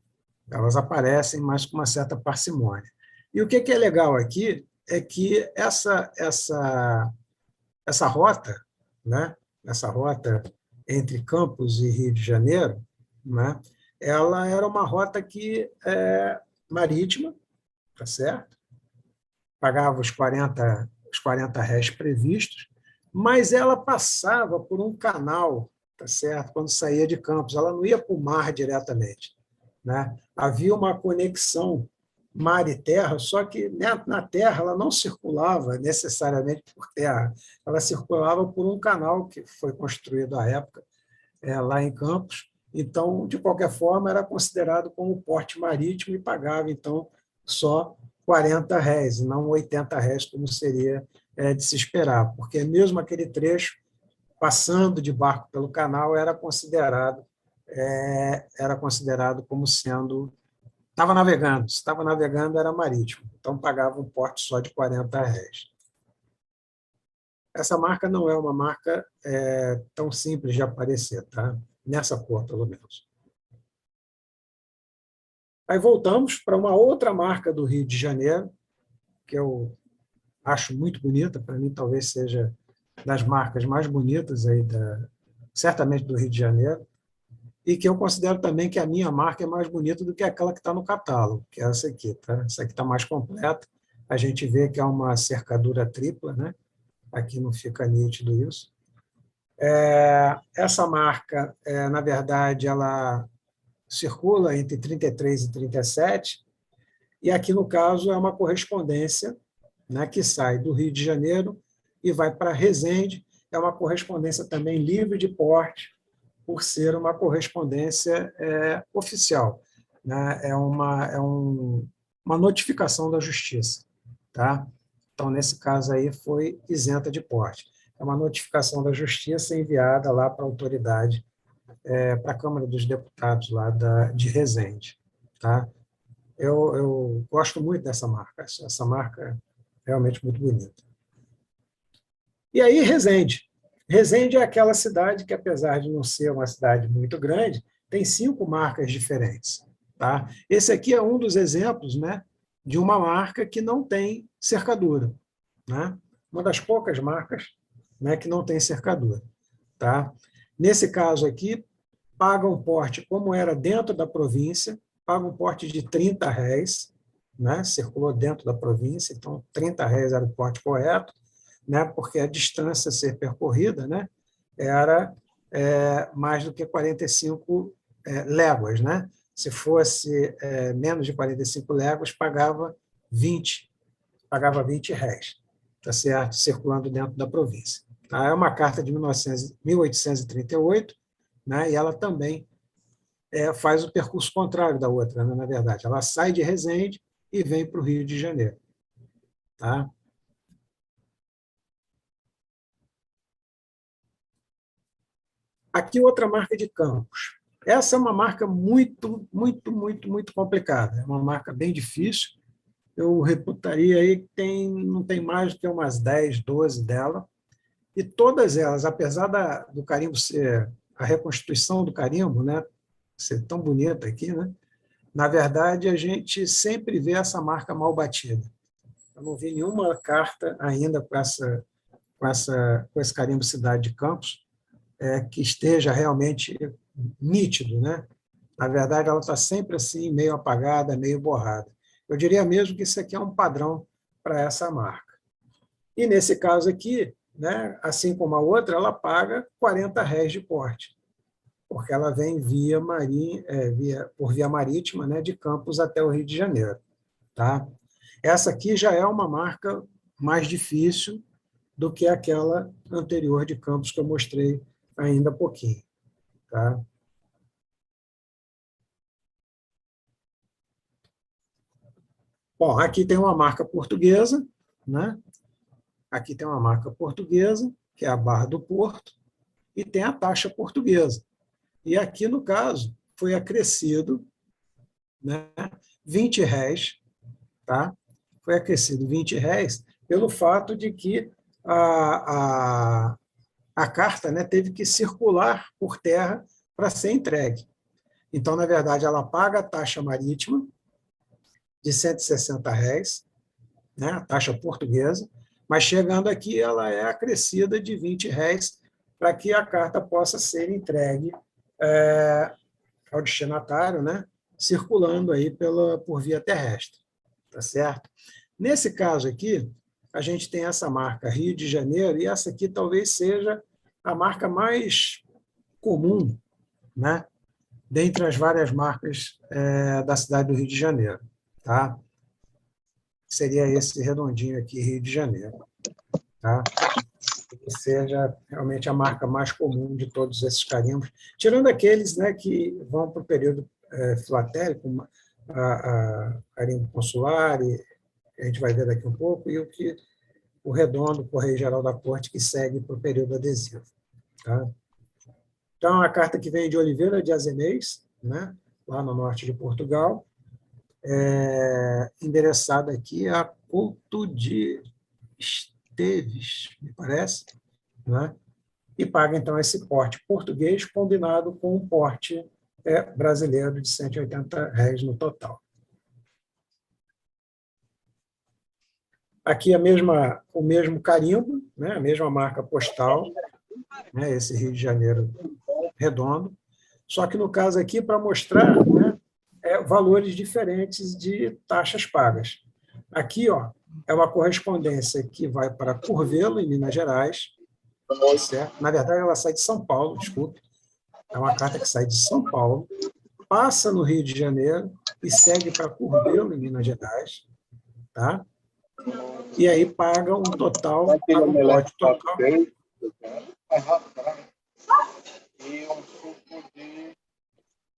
Speaker 1: Elas aparecem, mas com uma certa parcimônia. E o que é legal aqui é que essa rota, né? Essa rota entre Campos e Rio de Janeiro, né? Ela era uma rota que marítima, tá certo? Pagava os 40 réis previstos, mas ela passava por um canal, tá certo? Quando saía de Campos, ela não ia para o mar diretamente, né? Havia uma conexão mar e terra, só que na terra ela não circulava necessariamente por terra, ela circulava por um canal que foi construído à época lá em Campos. Então, de qualquer forma, era considerado como porte marítimo e pagava, então, só R$ 40, não R$ 80, como seria de se esperar, porque mesmo aquele trecho, passando de barco pelo canal, era considerado como sendo. Estava navegando, se estava navegando, era marítimo, então pagava um porte só de R$ 40. Essa marca não é uma marca tão simples de aparecer, tá? Nessa cor, pelo menos. Aí voltamos para uma outra marca do Rio de Janeiro, que eu acho muito bonita, para mim talvez seja das marcas mais bonitas aí certamente do Rio de Janeiro, e que eu considero também que a minha marca é mais bonita do que aquela que está no catálogo, que é essa aqui, tá? Essa aqui está mais completa. A gente vê que é uma cercadura tripla, né? Aqui não fica nítido isso. Essa marca, na verdade, ela circula entre 33 e 37, e aqui, no caso, é uma correspondência, né, que sai do Rio de Janeiro e vai para Resende. É uma correspondência também livre de porte, por ser uma correspondência oficial, né? Uma notificação da Justiça. Tá? Então, nesse caso aí, foi isenta de porte. É uma notificação da Justiça enviada lá para a autoridade, para a Câmara dos Deputados lá de Resende. Tá? Eu gosto muito dessa marca. Essa marca é realmente muito bonita. E aí, Resende. Resende é aquela cidade que, apesar de não ser uma cidade muito grande, tem 5 marcas diferentes. Tá? Esse aqui é um dos exemplos, né, de uma marca que não tem cercadura. Né? Uma das poucas marcas, né, que não tem cercadura. Tá? Nesse caso aqui, paga um porte, como era dentro da província, paga um porte de R$ 30, né? Circulou dentro da província, então R$ 30 era o porte correto, né? Porque a distância a ser percorrida, né, era mais do que 45 léguas. Né? Se fosse menos de 45 léguas, pagava R$ 20 reais, tá certo? Circulando dentro da província. Tá? É uma carta de 1838, né? E ela também faz o percurso contrário da outra, né, na verdade. Ela sai de Resende e vem para o Rio de Janeiro. Tá? Aqui outra marca de Campos. Essa é uma marca muito, muito, muito, muito complicada. É uma marca bem difícil. Eu reputaria aí que não tem mais do que umas 10, 12 dela. E todas elas, apesar do carimbo ser a reconstituição do carimbo, né, ser tão bonita aqui, né, na verdade, a gente sempre vê essa marca mal batida. Eu não vi nenhuma carta ainda com esse carimbo Cidade de Campos que esteja realmente nítido. Né? Na verdade, ela está sempre assim, meio apagada, meio borrada. Eu diria mesmo que isso aqui é um padrão para essa marca. E, nesse caso aqui, né, assim como a outra, ela paga R$ 40 de porte, porque ela vem por via marítima, né, de Campos até o Rio de Janeiro. Tá? Essa aqui já é uma marca mais difícil do que aquela anterior de Campos que eu mostrei ainda há pouquinho. Tá? Bom, aqui tem uma marca portuguesa, né? Aqui tem uma marca portuguesa, que é a Barra do Porto, e tem a taxa portuguesa. E aqui, no caso, foi acrescido, né, R$ 20, tá? Foi acrescido R$ 20 pelo fato de que a carta, né, teve que circular por terra para ser entregue. Então, na verdade, ela paga a taxa marítima de R$ 160, né, a taxa portuguesa, mas chegando aqui ela é acrescida de R$ 20 para que a carta possa ser entregue ao destinatário, né, circulando aí por via terrestre. Tá certo? Nesse caso aqui, a gente tem essa marca Rio de Janeiro, e essa aqui talvez seja a marca mais comum, né, dentre as várias marcas da cidade do Rio de Janeiro. Tá? Seria esse redondinho aqui, Rio de Janeiro. Tá? Que seja realmente a marca mais comum de todos esses carimbos, tirando aqueles, né, que vão para o período filatélico, carimbo consular, e a gente vai ver daqui um pouco, e o redondo, o Correio Geral da Corte, que segue para o período adesivo. Tá? Então, a carta que vem de Oliveira de Azenês, né, lá no norte de Portugal, endereçada aqui a Couto de Esteves, me parece, né, e paga, então, esse porte português combinado com um porte brasileiro de R$ 180 no total. Aqui o mesmo carimbo, né, a mesma marca postal, né, esse Rio de Janeiro redondo, só que no caso aqui para mostrar, né, valores diferentes de taxas pagas. Aqui, ó, é uma correspondência que vai para Curvelo, em Minas Gerais, certo? Na verdade, ela sai de São Paulo, desculpe. É uma carta que sai de São Paulo, passa no Rio de Janeiro e segue para Curvelo, em Minas Gerais, tá? E aí paga um total, paga um pote total.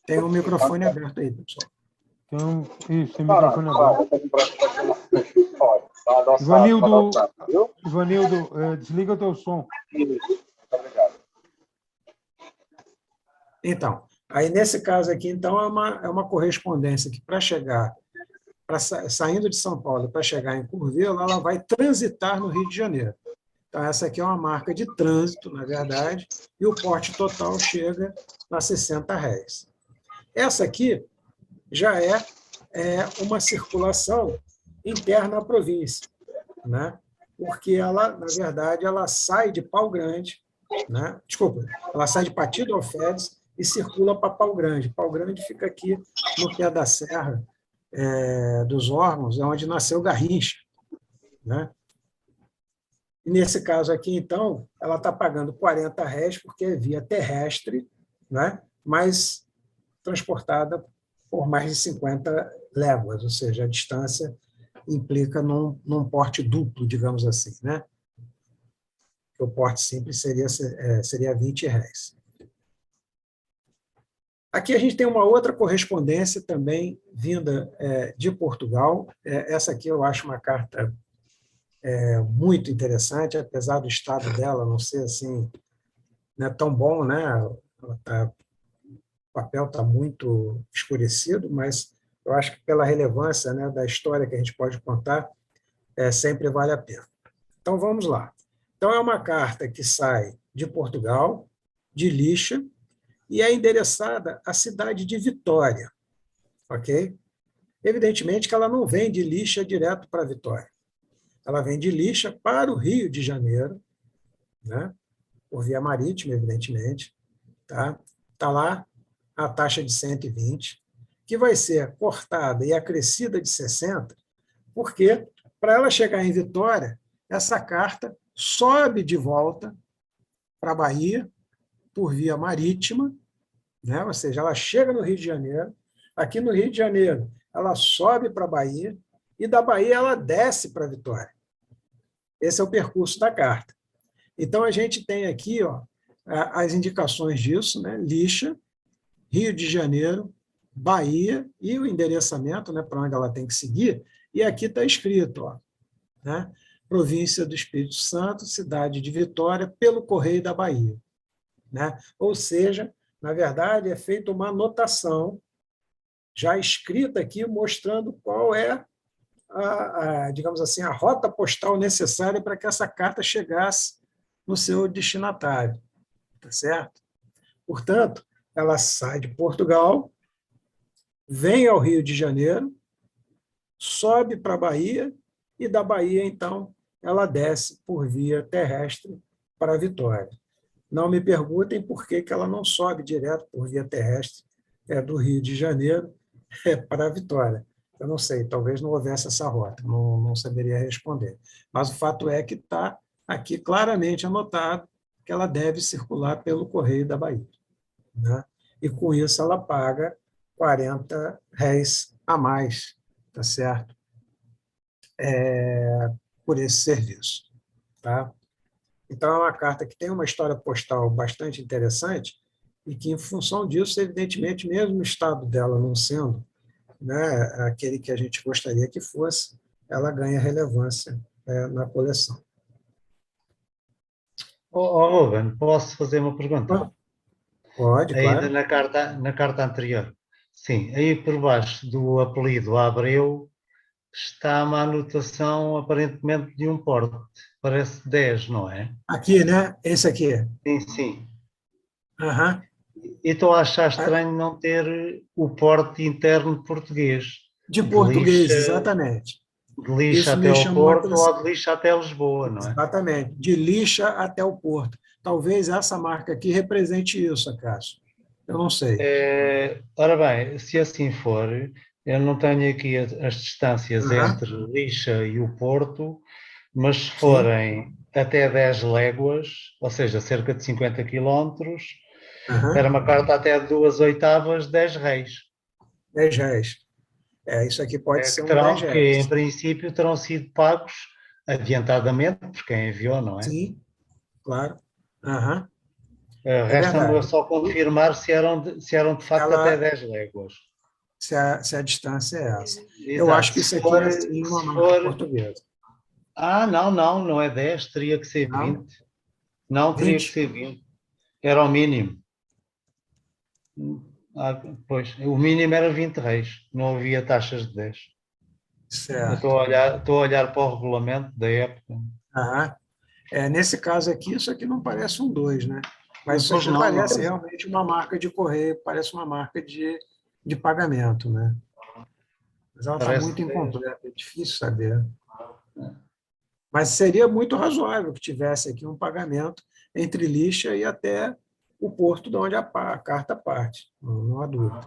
Speaker 1: Tem um microfone aberto aí, pessoal.
Speaker 5: Então, isso, tem microfone aberto. Ivanildo, desliga o teu som.
Speaker 1: Então, aí nesse caso aqui, então, é uma correspondência que para chegar, saindo de São Paulo para chegar em Curvelo, ela vai transitar no Rio de Janeiro. Então, essa aqui é uma marca de trânsito, na verdade, e o porte total chega a R$ 60. Essa aqui já é uma circulação interna à província, né? Porque ela, na verdade, ela sai de Pau Grande, né? Desculpa, ela sai de Pati do Alferes e circula para Pau Grande. Pau Grande fica aqui no pé da Serra dos Órgãos, é onde nasceu Garrincha, né? E nesse caso aqui, então, ela está pagando R$ 40 porque é via terrestre, né? Mas transportada por mais de 50 léguas, ou seja, a distância implica num porte duplo, digamos assim, né? O porte simples seria R$ 20. Aqui a gente tem uma outra correspondência também vinda de Portugal. Essa aqui eu acho uma carta muito interessante, apesar do estado dela não ser assim, não é tão bom, né? O papel está muito escurecido, mas eu acho que pela relevância, né, da história que a gente pode contar, sempre vale a pena. Então, vamos lá. Então, é uma carta que sai de Portugal, de Lixa, e é endereçada à cidade de Vitória, ok? Evidentemente que ela não vem de Lixa direto para Vitória. Ela vem de Lixa para o Rio de Janeiro, né? Por via marítima, evidentemente. Tá? Tá lá a taxa de 120, que vai ser cortada e acrescida de 60, porque, para ela chegar em Vitória, essa carta sobe de volta para a Bahia, por via marítima, né? Ou seja, ela chega no Rio de Janeiro, aqui no Rio de Janeiro, ela sobe para a Bahia, e da Bahia ela desce para Vitória. Esse é o percurso da carta. Então, a gente tem aqui as indicações disso, né? Lixa, Rio de Janeiro, Bahia, e o endereçamento, né, para onde ela tem que seguir, e aqui está escrito, né? Província do Espírito Santo, cidade de Vitória, pelo Correio da Bahia. Né? Ou seja, na verdade, é feita uma anotação já escrita aqui, mostrando qual é digamos assim, a rota postal necessária para que essa carta chegasse no seu destinatário, tá certo? Portanto, ela sai de Portugal, vem ao Rio de Janeiro, sobe para a Bahia, e da Bahia, então, ela desce por via terrestre para Vitória. Não me perguntem por que ela não sobe direto por via terrestre do Rio de Janeiro para Vitória. Eu não sei, talvez não houvesse essa rota, não saberia responder. Mas o fato é que está aqui claramente anotado que ela deve circular pelo Correio da Bahia, né? E com isso ela paga R$ 40 a mais, tá certo? Por esse serviço. Tá? Então, é uma carta que tem uma história postal bastante interessante e que, em função disso, evidentemente, mesmo o estado dela não sendo, né, aquele que a gente gostaria que fosse, ela ganha relevância na coleção.
Speaker 4: Ruben, posso fazer uma pergunta?
Speaker 1: Pode,
Speaker 4: Ainda
Speaker 1: claro.
Speaker 4: na carta anterior. Sim, aí por baixo do apelido Abreu está uma anotação aparentemente de um porte. Parece 10, não é?
Speaker 1: Aqui, né? Esse aqui.
Speaker 4: Sim, sim.
Speaker 1: Uhum.
Speaker 4: E estou a achar estranho não ter o porte interno português.
Speaker 1: De português, exatamente.
Speaker 4: De Lixa
Speaker 1: Isso
Speaker 4: até
Speaker 1: me
Speaker 4: ao
Speaker 1: chamou a
Speaker 4: Porto
Speaker 1: atenção.
Speaker 4: ou de Lixa até Lisboa, não é?
Speaker 1: Exatamente. De Lixa até o Porto. Talvez essa marca aqui represente isso, Cássio. Eu não sei.
Speaker 4: Ora bem, se assim for, eu não tenho aqui as distâncias entre Lixa e o Porto, mas se forem até 10 léguas, ou seja, cerca de 50 quilómetros, era uma carta até 2/8, 10 réis.
Speaker 1: 10 reais. Isso aqui pode ser um 10
Speaker 4: Que em
Speaker 1: reais.
Speaker 4: princípio terão sido pagos adiantadamente por quem enviou, não é?
Speaker 1: Sim, claro. Uhum.
Speaker 4: Resta-me
Speaker 1: Verdade.
Speaker 4: só confirmar se eram de facto até 10 léguas.
Speaker 1: Se a distância é essa. Eu
Speaker 4: Exato.
Speaker 1: acho que isso aqui é sim uma marca portuguesa.
Speaker 4: Não é 10, teria que ser
Speaker 1: Não?
Speaker 4: 20. Não, teria que
Speaker 1: 20?
Speaker 4: ser 20. Era o mínimo. Pois, o mínimo era 20 réis, não havia taxas de 10. Eu
Speaker 1: Certo.
Speaker 4: estou a olhar para o regulamento da época.
Speaker 1: Uhum. Nesse caso aqui, isso aqui não parece um 2, né? Mas isso
Speaker 4: Pois
Speaker 1: aqui
Speaker 4: não,
Speaker 1: parece
Speaker 4: não.
Speaker 1: realmente uma marca de correio, parece uma marca de pagamento, né? Mas ela está
Speaker 4: Parece
Speaker 1: muito
Speaker 4: que é.
Speaker 1: incompleta, é difícil saber. Mas seria muito razoável que tivesse aqui um pagamento entre Lixa e até o porto de onde a carta parte, não há dúvida.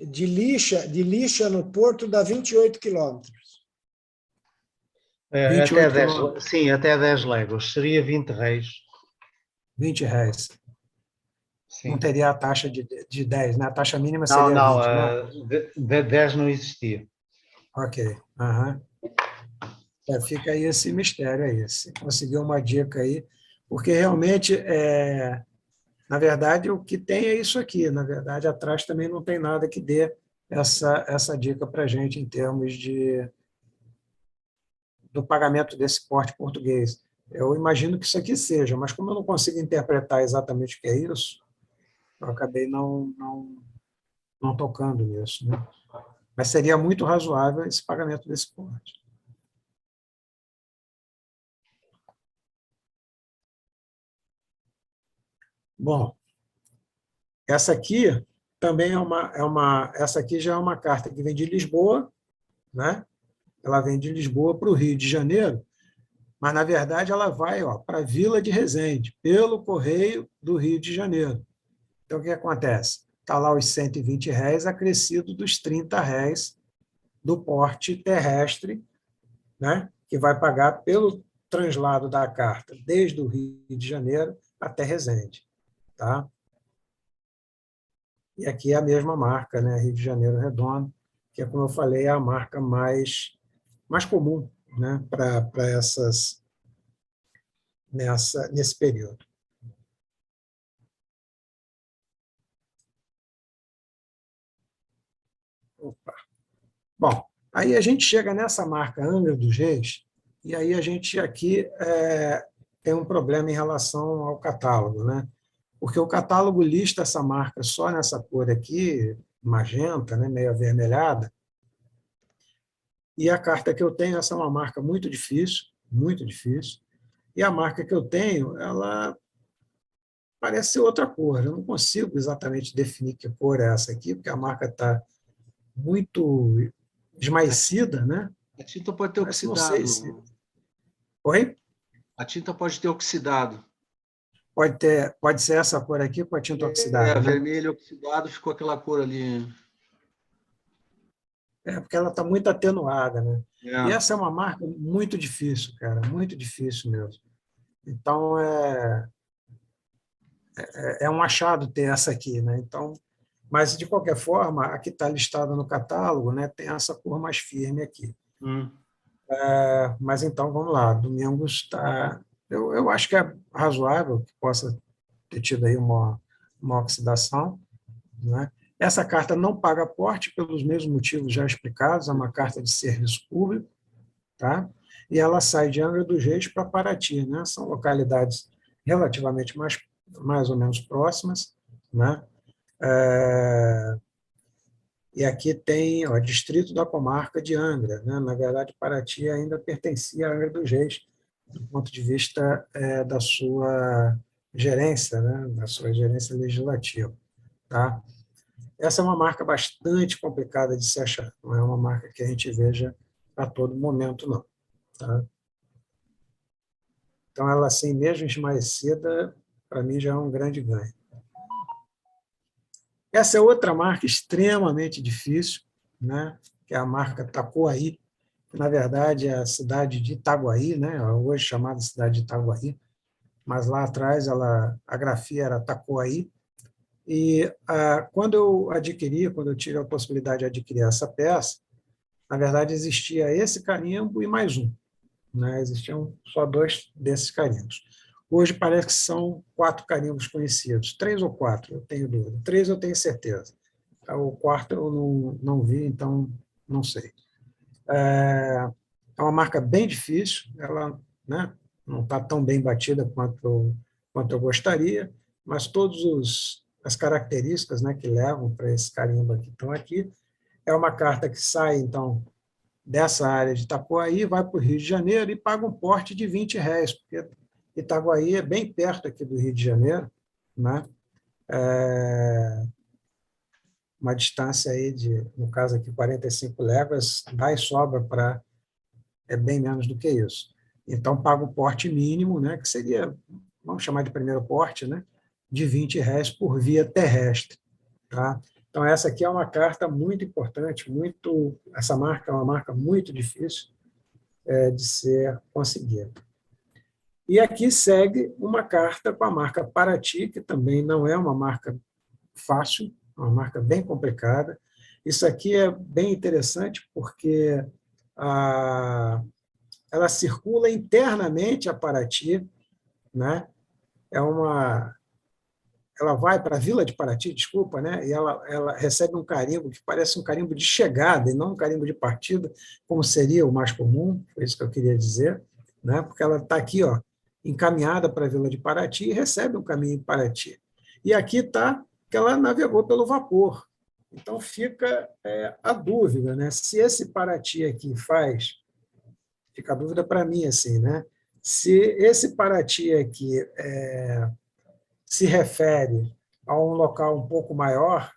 Speaker 2: De Lixa no porto dá 28 quilômetros.
Speaker 4: Até
Speaker 1: 28
Speaker 4: 10,
Speaker 1: quilômetros,
Speaker 4: sim, até 10 léguas. Seria 20 reis.
Speaker 1: R$ 20. Não
Speaker 4: Sim.
Speaker 1: teria a taxa de 10, né? A taxa mínima
Speaker 4: Não,
Speaker 1: seria
Speaker 4: não,
Speaker 1: 20, né?
Speaker 4: 10 não existia.
Speaker 1: Ok. Aham. Fica aí esse mistério aí. Se conseguir uma dica aí, porque realmente, na verdade, o que tem é isso aqui. Na verdade, atrás também não tem nada que dê essa dica para a gente em termos do pagamento desse porte português. Eu imagino que isso aqui seja, mas como eu não consigo interpretar exatamente o que é isso, eu acabei não tocando nisso, né? Mas seria muito razoável esse pagamento desse porte. Bom, essa aqui também essa aqui já é uma carta que vem de Lisboa, né? Ela vem de Lisboa para o Rio de Janeiro, mas na verdade ela vai para a Vila de Resende, pelo correio do Rio de Janeiro. Então o que acontece? Está lá os R$ 120 acrescido dos R$ 30 do porte terrestre, né? Que vai pagar pelo translado da carta desde o Rio de Janeiro até Resende, tá? E aqui é a mesma marca, né? Rio de Janeiro Redondo, que é, como eu falei, a marca mais comum, né? Para nesse período. Opa. Bom, aí a gente chega nessa marca Angra dos Reis, e aí a gente aqui tem um problema em relação ao catálogo, né? Porque o catálogo lista essa marca só nessa cor aqui, magenta, né? Meio avermelhada, e a carta que eu tenho, essa é uma marca muito difícil, e a marca que eu tenho, ela parece ser outra cor. Eu não consigo exatamente definir que cor é essa aqui, porque a marca está muito esmaecida, né?
Speaker 6: A tinta pode ter
Speaker 1: Parece, não sei
Speaker 6: oxidado.
Speaker 1: se... Oi?
Speaker 6: A tinta pode ter oxidado.
Speaker 1: Pode ser essa cor aqui com a tinta oxidada, né?
Speaker 6: Vermelho oxidado, ficou aquela cor ali.
Speaker 1: Porque ela está muito atenuada, né? E
Speaker 6: É.
Speaker 1: essa é uma marca muito difícil, cara, muito difícil mesmo. Então, é um achado ter essa aqui, né? Então, mas, de qualquer forma, a que está listada no catálogo, né, tem essa cor mais firme aqui. Mas, então, vamos lá. Domingos está... Eu acho que é razoável que possa ter tido aí uma oxidação, né? Essa carta não paga porte pelos mesmos motivos já explicados, é uma carta de serviço público, tá? E ela sai de Angra dos Reis para Paraty, né? São localidades relativamente mais ou menos próximas, né? E aqui tem o distrito da comarca de Angra, né? Na verdade, Paraty ainda pertencia a Angra dos Reis, do ponto de vista da sua gerência, né? Da sua gerência legislativa, tá? Essa é uma marca bastante complicada de se achar, não é uma marca que a gente veja a todo momento, não. Tá? Então, ela assim, mesmo esmaecida, para mim já é um grande ganho. Essa é outra marca extremamente difícil, né? Que é a marca Tacoaí, que na verdade é a cidade de Itaguaí, né? Hoje chamada cidade de Itaguaí, mas lá atrás a grafia era Tacoaí. E quando eu tive a possibilidade de adquirir essa peça, na verdade existia esse carimbo e mais um, né? Existiam só 2 desses carimbos. Hoje parece que são 4 carimbos conhecidos, 3 ou 4, eu tenho dúvida. 3 eu tenho certeza. O quarto eu não vi, então não sei. É uma marca bem difícil, ela, né, não está tão bem batida quanto eu gostaria, mas todas as características, né, que levam para esse carimbo que estão aqui. É uma carta que sai, então, dessa área de Itacoaí, vai para o Rio de Janeiro e paga um porte de R$ 20, porque Itaguaí é bem perto aqui do Rio de Janeiro, né? Uma distância aí de, no caso aqui, 45 léguas, dá e sobra para, é bem menos do que isso. Então, paga o porte mínimo, né, que seria, vamos chamar de primeiro porte, né, de R$ 20 por via terrestre. Tá? Então, essa aqui é uma carta muito importante, essa marca é uma marca muito difícil de ser conseguida. E aqui segue uma carta com a marca Paraty, que também não é uma marca fácil, é uma marca bem complicada. Isso aqui é bem interessante porque ela circula internamente a Paraty, né? Ela vai para a Vila de Paraty, desculpa, né? E ela recebe um carimbo que parece um carimbo de chegada e não um carimbo de partida, como seria o mais comum, foi isso que eu queria dizer, né? Porque ela está aqui, ó, encaminhada para a Vila de Paraty e recebe um caminho em Paraty. E aqui está que ela navegou pelo vapor. Então fica a dúvida, né? Se esse Paraty aqui fica a dúvida para mim, assim, né? Se esse Paraty aqui se refere a um local um pouco maior,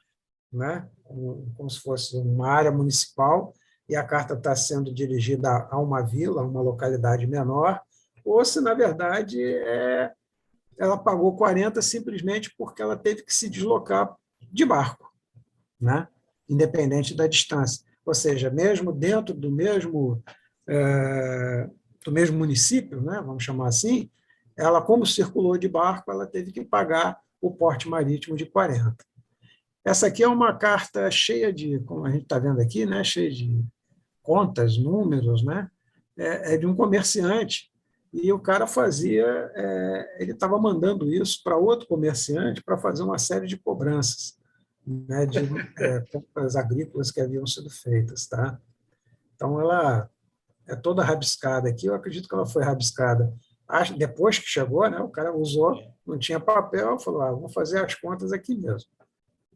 Speaker 1: né? Como se fosse uma área municipal, e a carta está sendo dirigida a uma vila, a uma localidade menor, ou se, na verdade, ela pagou 40 simplesmente porque ela teve que se deslocar de barco, né? Independente da distância. Ou seja, mesmo dentro do mesmo município, né? Vamos chamar assim, ela, como circulou de barco, ela teve que pagar o porte marítimo de 40. Essa aqui é uma carta cheia de, como a gente está vendo aqui, né? Cheia de contas, números, né? É de um comerciante, e o cara ele estava mandando isso para outro comerciante para fazer uma série de cobranças, né, de compras agrícolas que haviam sido feitas. Tá? Então, ela é toda rabiscada aqui, eu acredito que ela foi rabiscada depois que chegou, né, o cara usou, não tinha papel, falou, vou fazer as contas aqui mesmo.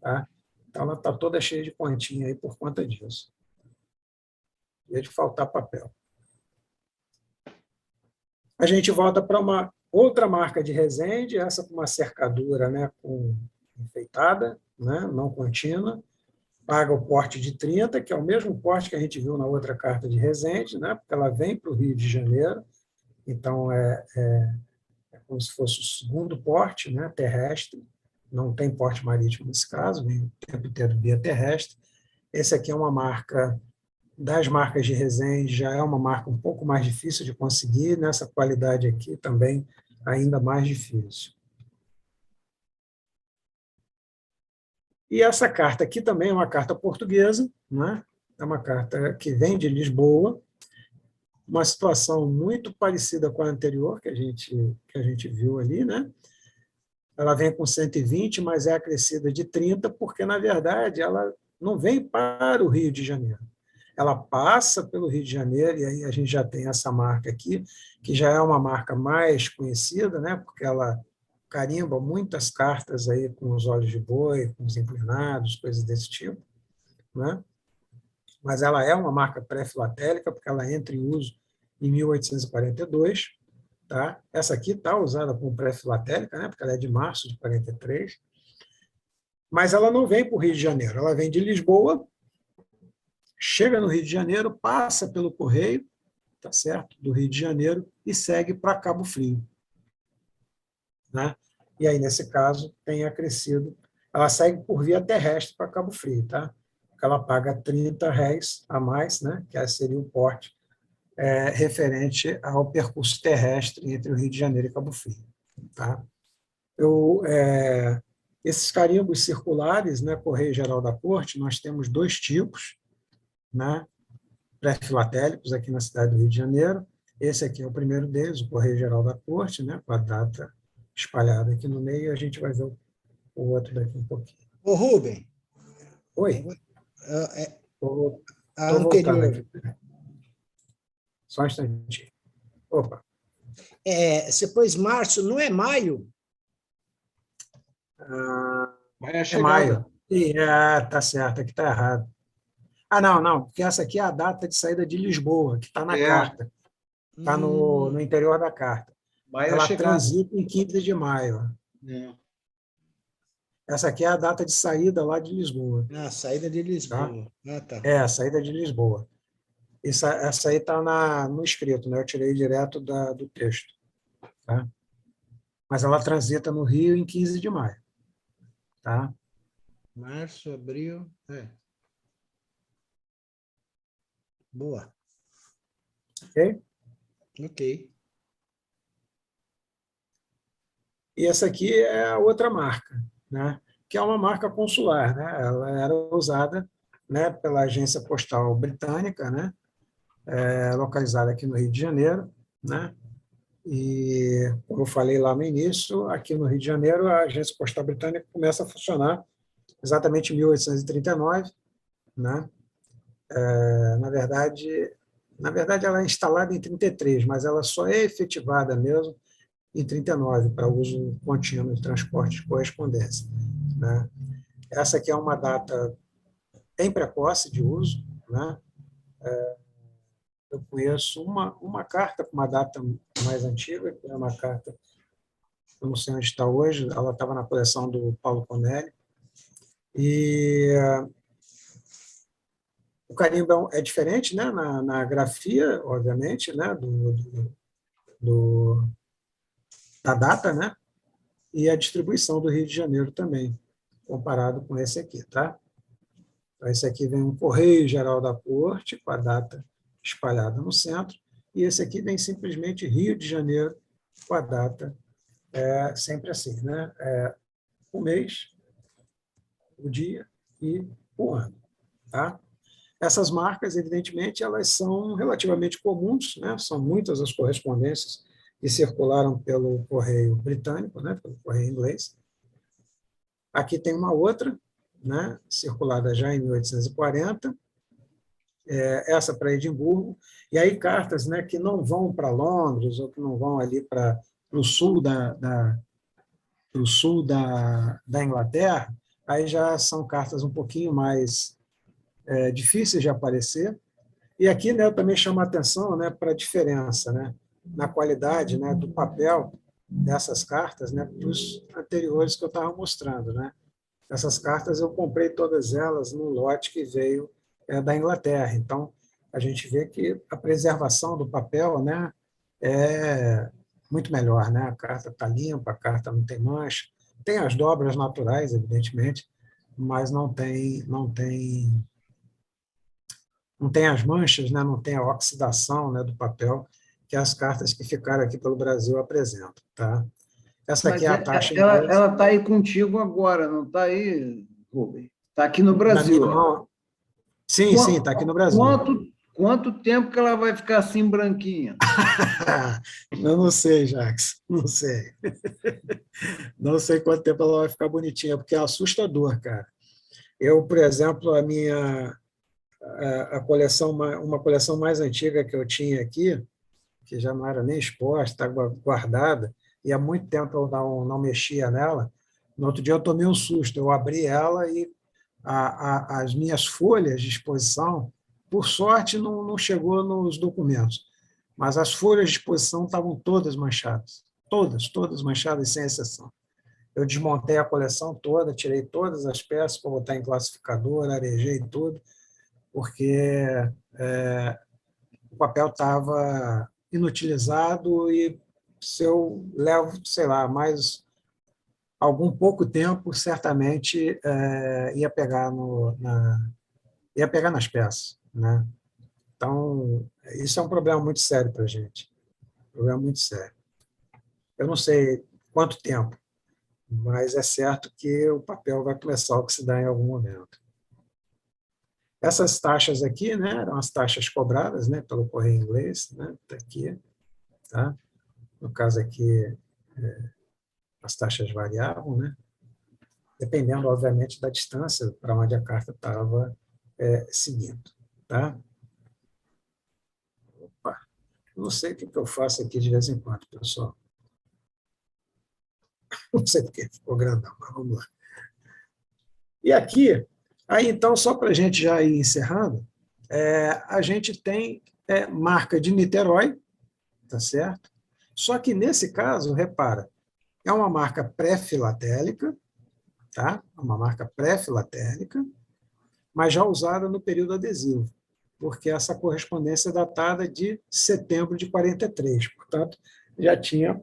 Speaker 1: Tá? Então, ela está toda cheia de pontinha aí por conta disso. E de faltar papel. A gente volta para uma outra marca de Resende, essa com uma cercadura, né, enfeitada, né, não contínua, paga o porte de 30, que é o mesmo porte que a gente viu na outra carta de Resende, né, porque ela vem para o Rio de Janeiro, então é como se fosse o segundo porte, né, terrestre, não tem porte marítimo nesse caso, vem o tempo inteiro via terrestre. Esse aqui é uma marca das marcas de Resende, já é uma marca um pouco mais difícil de conseguir, nessa qualidade aqui também ainda mais difícil. E essa carta aqui também é uma carta portuguesa, né? É uma carta que vem de Lisboa, uma situação muito parecida com a anterior que a gente viu ali, né? Ela vem com 120, mas é acrescida de 30, porque, na verdade, ela não vem para o Rio de Janeiro. Ela passa pelo Rio de Janeiro, e aí a gente já tem essa marca aqui, que já é uma marca mais conhecida, né, porque ela carimba muitas cartas aí com os olhos de boi, com os inclinados, coisas desse tipo, né? Mas ela é uma marca pré-filatélica, porque ela entra em uso em 1842. Tá? Essa aqui está usada como pré-filatélica, né, porque ela é de março de 43, mas ela não vem para o Rio de Janeiro, ela vem de Lisboa, chega no Rio de Janeiro, passa pelo Correio, tá certo? Do Rio de Janeiro, e segue para Cabo Frio. Né? E aí, nesse caso, tem acrescido, ela segue por via terrestre para Cabo Frio, tá? Porque ela paga R$ 30 a mais, né? Que seria o porte referente ao percurso terrestre entre o Rio de Janeiro e Cabo Frio. Tá? Esses carimbos circulares, né, Correio Geral da Corte, nós temos 2 tipos, né, pré-filatélicos aqui na cidade do Rio de Janeiro. Esse aqui é o primeiro deles, o Correio Geral da Corte, né, com a data espalhada aqui no meio, e a gente vai ver o outro daqui um pouquinho.
Speaker 2: Ô, Rubem.
Speaker 1: Oi.
Speaker 2: A anterior.
Speaker 1: Só um instantinho. Opa.
Speaker 2: Você pôs março, não é maio?
Speaker 6: Mas
Speaker 1: é maio. Tá certo, aqui está errado. Não, porque essa aqui é a data de saída de Lisboa, que está na carta. Está no interior da carta.
Speaker 2: Maio
Speaker 1: ela
Speaker 2: chegando.
Speaker 1: transita em 15 de maio.
Speaker 6: É.
Speaker 1: Essa aqui é a data de saída lá de Lisboa.
Speaker 2: Ah, saída de Lisboa. Ah, tá.
Speaker 1: É, a saída de Lisboa. Essa aí está no escrito, né? Eu tirei direto do texto. Tá? Mas ela transita no Rio em 15 de maio. Tá?
Speaker 2: Março, abril. Boa.
Speaker 1: Ok?
Speaker 2: Ok.
Speaker 1: E essa aqui é a outra marca, né? Que é uma marca consular. Né? Ela era usada, né, pela agência postal britânica, né? Localizada aqui no Rio de Janeiro. Né? E, como eu falei lá no início, aqui no Rio de Janeiro, a agência postal britânica começa a funcionar exatamente em 1839. Né? Na verdade, ela é instalada em 33, mas ela só é efetivada mesmo em 39, para uso contínuo de transporte de correspondência. Né? Essa aqui é uma data bem precoce de uso. Né? Eu conheço uma carta com uma data mais antiga, que é uma carta, eu não sei onde está hoje, ela estava na coleção do Paulo Conelli, e o carimbo é diferente, né, na grafia, obviamente, né, da data, né, e a distribuição do Rio de Janeiro também, comparado com esse aqui. Tá? Então, esse aqui vem um Correio Geral da Corte, com a data espalhada no centro, e esse aqui vem simplesmente Rio de Janeiro, com a data sempre assim, né? O mês, o dia e o ano. Tá? Essas marcas, evidentemente, elas são relativamente comuns, né? São muitas as correspondências que circularam pelo correio britânico, né? Pelo correio inglês. Aqui tem uma outra, né? Circulada já em 1840, essa para Edimburgo, e aí cartas, né, que não vão para Londres ou que não vão ali para o sul da Inglaterra, aí já são cartas um pouquinho mais difíceis de aparecer. E aqui, né, eu também chamo a atenção, né, para a diferença, né, na qualidade, né, do papel dessas cartas, né, dos anteriores que eu estava mostrando. Né? Essas cartas eu comprei todas elas no lote que veio da Inglaterra. Então, a gente vê que a preservação do papel, né, é muito melhor. Né? A carta está limpa, a carta não tem mancha. Tem as dobras naturais, evidentemente, mas não tem as manchas, né? Não tem a oxidação, né, do papel que as cartas que ficaram aqui pelo Brasil apresentam. Tá? Essa aqui
Speaker 7: Mas
Speaker 1: é a taxa
Speaker 7: ela
Speaker 1: inglesa.
Speaker 7: está aí contigo agora, não está aí, Rubem? Está aqui no
Speaker 1: Na minha
Speaker 7: Brasil.
Speaker 1: mão. Sim, está aqui no Brasil.
Speaker 7: Quanto tempo que ela vai ficar assim branquinha?
Speaker 1: Eu não sei, Jax, não sei. Não sei quanto tempo ela vai ficar bonitinha, porque é assustador, cara. Eu, por exemplo, a coleção, uma coleção mais antiga que eu tinha aqui, que já não era nem exposta, estava guardada, e há muito tempo eu não mexia nela. No outro dia eu tomei um susto, eu abri ela e as minhas folhas de exposição, por sorte, não chegou nos documentos, mas as folhas de exposição estavam todas manchadas, todas manchadas, sem exceção. Eu desmontei a coleção toda, tirei todas as peças para botar em classificador, arejei tudo, porque o papel estava inutilizado e se eu levo, sei lá, mais algum pouco tempo, certamente ia pegar nas peças. Né? Então, isso é um problema muito sério para a gente. Um problema muito sério. Eu não sei quanto tempo, mas é certo que o papel vai começar a oxidar em algum momento. Essas taxas aqui, né, eram as taxas cobradas, né, pelo correio inglês, né, tá aqui, tá? No caso aqui, as taxas variavam, né, dependendo, obviamente, da distância para onde a carta estava seguindo. Tá? Opa, não sei o que eu faço aqui de vez em quando, pessoal. Não sei porque ficou grandão, mas vamos lá. E aqui, aí então, só para a gente já ir encerrando, a gente tem marca de Niterói, tá certo? Só que, nesse caso, repara, é uma marca pré-filatélica, tá? Uma marca pré-filatélica, mas já usada no período adesivo, porque essa correspondência é datada de setembro de 43. Portanto, já tinha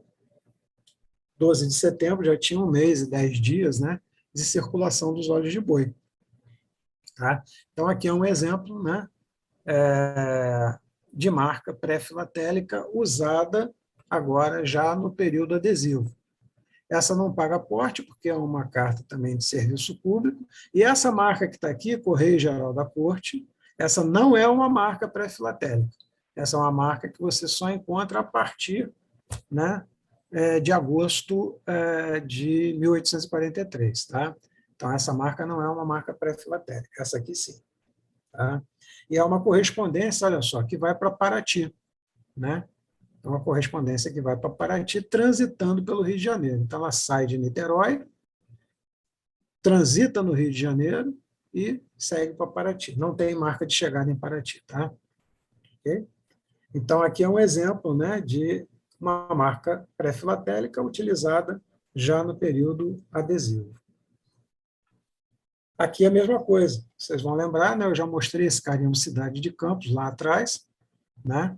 Speaker 1: 12 de setembro, já tinha 1 mês e 10 dias, né, de circulação dos óleos de boi. Tá? Então, aqui é um exemplo, né, de marca pré-filatélica usada agora já no período adesivo. Essa não paga porte, porque é uma carta também de serviço público, e essa marca que está aqui, Correio Geral da Corte, essa não é uma marca pré-filatélica. Essa é uma marca que você só encontra a partir, né, de agosto de 1843. Tá? Então, essa marca não é uma marca pré-filatélica, essa aqui sim. Tá? E é uma correspondência, olha só, que vai para Paraty, né? É uma correspondência que vai para Paraty, transitando pelo Rio de Janeiro. Então, ela sai de Niterói, transita no Rio de Janeiro e segue para Paraty. Não tem marca de chegada em Paraty. Tá? Okay? Então, aqui é um exemplo, né, de uma marca pré-filatélica utilizada já no período adesivo. Aqui é a mesma coisa. Vocês vão lembrar, né, eu já mostrei esse carimbo Cidade de Campos lá atrás, né?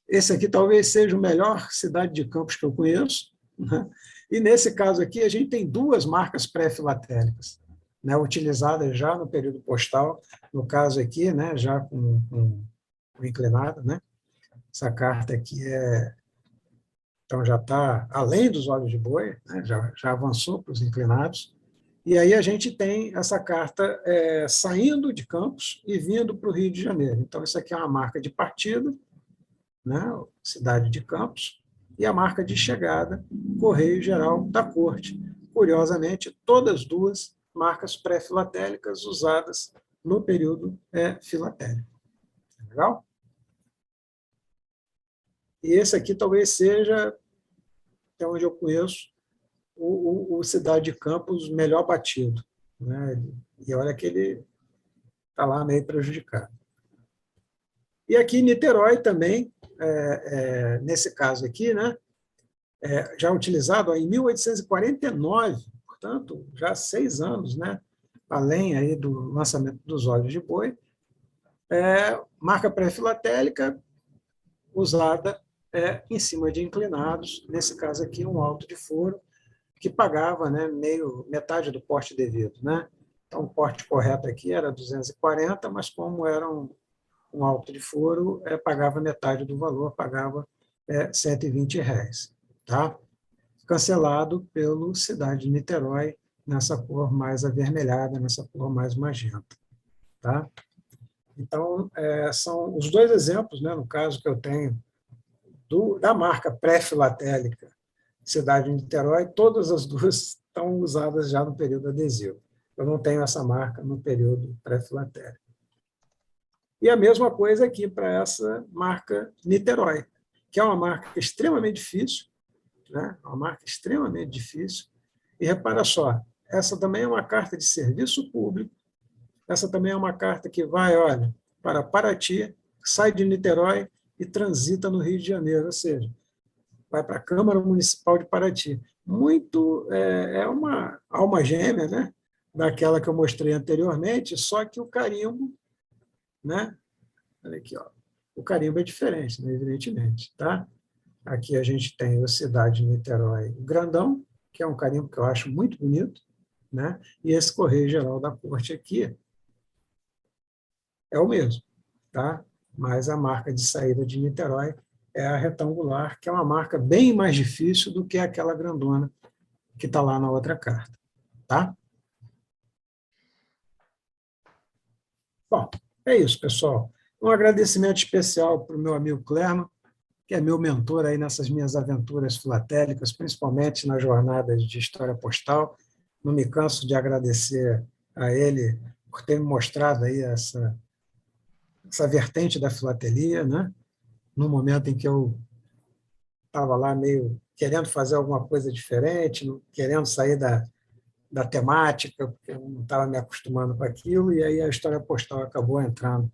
Speaker 1: Esse aqui talvez seja o melhor Cidade de Campos que eu conheço, né? E nesse caso aqui a gente tem 2 marcas pré-filatélicas, né, utilizadas já no período postal, no caso aqui, né, já com inclinado, né? Essa carta aqui então já está além dos olhos de boi, né, já avançou para os inclinados, e aí a gente tem essa carta saindo de Campos e vindo para o Rio de Janeiro. Então, isso aqui é uma marca de partida, né, Cidade de Campos, e a marca de chegada, Correio Geral da Corte. Curiosamente, todas 2 marcas pré-filatélicas usadas no período filatélico. Legal? E esse aqui talvez seja, até onde eu conheço, o Cidade de Campos melhor batido, né? E olha que ele está lá meio prejudicado. E aqui em Niterói também, nesse caso aqui, né, já utilizado em 1849, portanto, já há 6 anos, né, além aí do lançamento dos óleos de boi, marca pré-filatélica usada em cima de inclinados, nesse caso aqui um alto de foro, que pagava, né, metade do porte devido. Né? Então, o porte correto aqui era 240, mas como era um alto de foro, pagava metade do valor, pagava R$120. Tá? Cancelado pelo Cidade de Niterói, nessa cor mais avermelhada, nessa cor mais magenta. Tá? Então, são os 2 exemplos, né, no caso que eu tenho, da marca pré-filatélica Cidade de Niterói, todas as 2 estão usadas já no período adesivo. Eu não tenho essa marca no período pré-filatélico. E a mesma coisa aqui para essa marca Niterói, que é uma marca extremamente difícil, né? Uma marca extremamente difícil. E repara só, essa também é uma carta de serviço público, essa também é uma carta que vai, olha, para Paraty, sai de Niterói e transita no Rio de Janeiro, ou seja, vai para a Câmara Municipal de Paraty. É uma alma gêmea, né, daquela que eu mostrei anteriormente, só que o carimbo, né, olha aqui, ó, o carimbo é diferente, né, evidentemente. Tá? Aqui a gente tem o Cidade de Niterói grandão, que é um carimbo que eu acho muito bonito, né, e esse Correio Geral da Corte aqui é o mesmo, tá? Mas a marca de saída de Niterói é a retangular, que é uma marca bem mais difícil do que aquela grandona que está lá na outra carta. Tá? Bom, é isso, pessoal. Um agradecimento especial para o meu amigo Clerman, que é meu mentor aí nessas minhas aventuras filatélicas, principalmente nas jornadas de história postal. Não me canso de agradecer a ele por ter me mostrado aí essa vertente da filatelia, né? No momento em que eu estava lá meio querendo fazer alguma coisa diferente, querendo sair da temática, porque eu não estava me acostumando com aquilo, e aí a história postal acabou entrando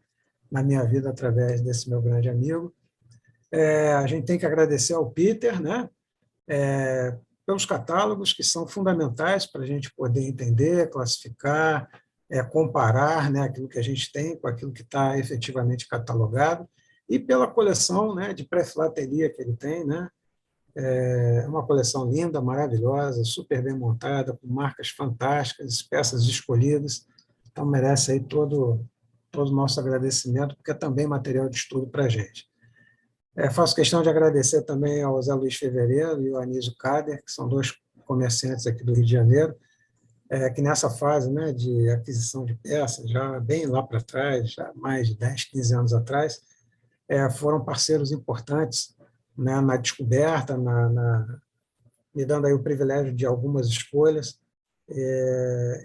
Speaker 1: na minha vida através desse meu grande amigo. A gente tem que agradecer ao Peter, né, pelos catálogos que são fundamentais para a gente poder entender, classificar, comparar, né, aquilo que a gente tem com aquilo que está efetivamente catalogado, e pela coleção, né, de pré-filatelia que ele tem, né, uma coleção linda, maravilhosa, super bem montada, com marcas fantásticas, peças escolhidas, então merece aí todo o nosso agradecimento, porque é também material de estudo para a gente. Faço questão de agradecer também ao Zé Luiz Fevereiro e ao Anísio Kader, que são 2 comerciantes aqui do Rio de Janeiro, que nessa fase, né, de aquisição de peças, já bem lá para trás, já mais de 10, 15 anos atrás, foram parceiros importantes, né, na descoberta, me dando aí o privilégio de algumas escolhas.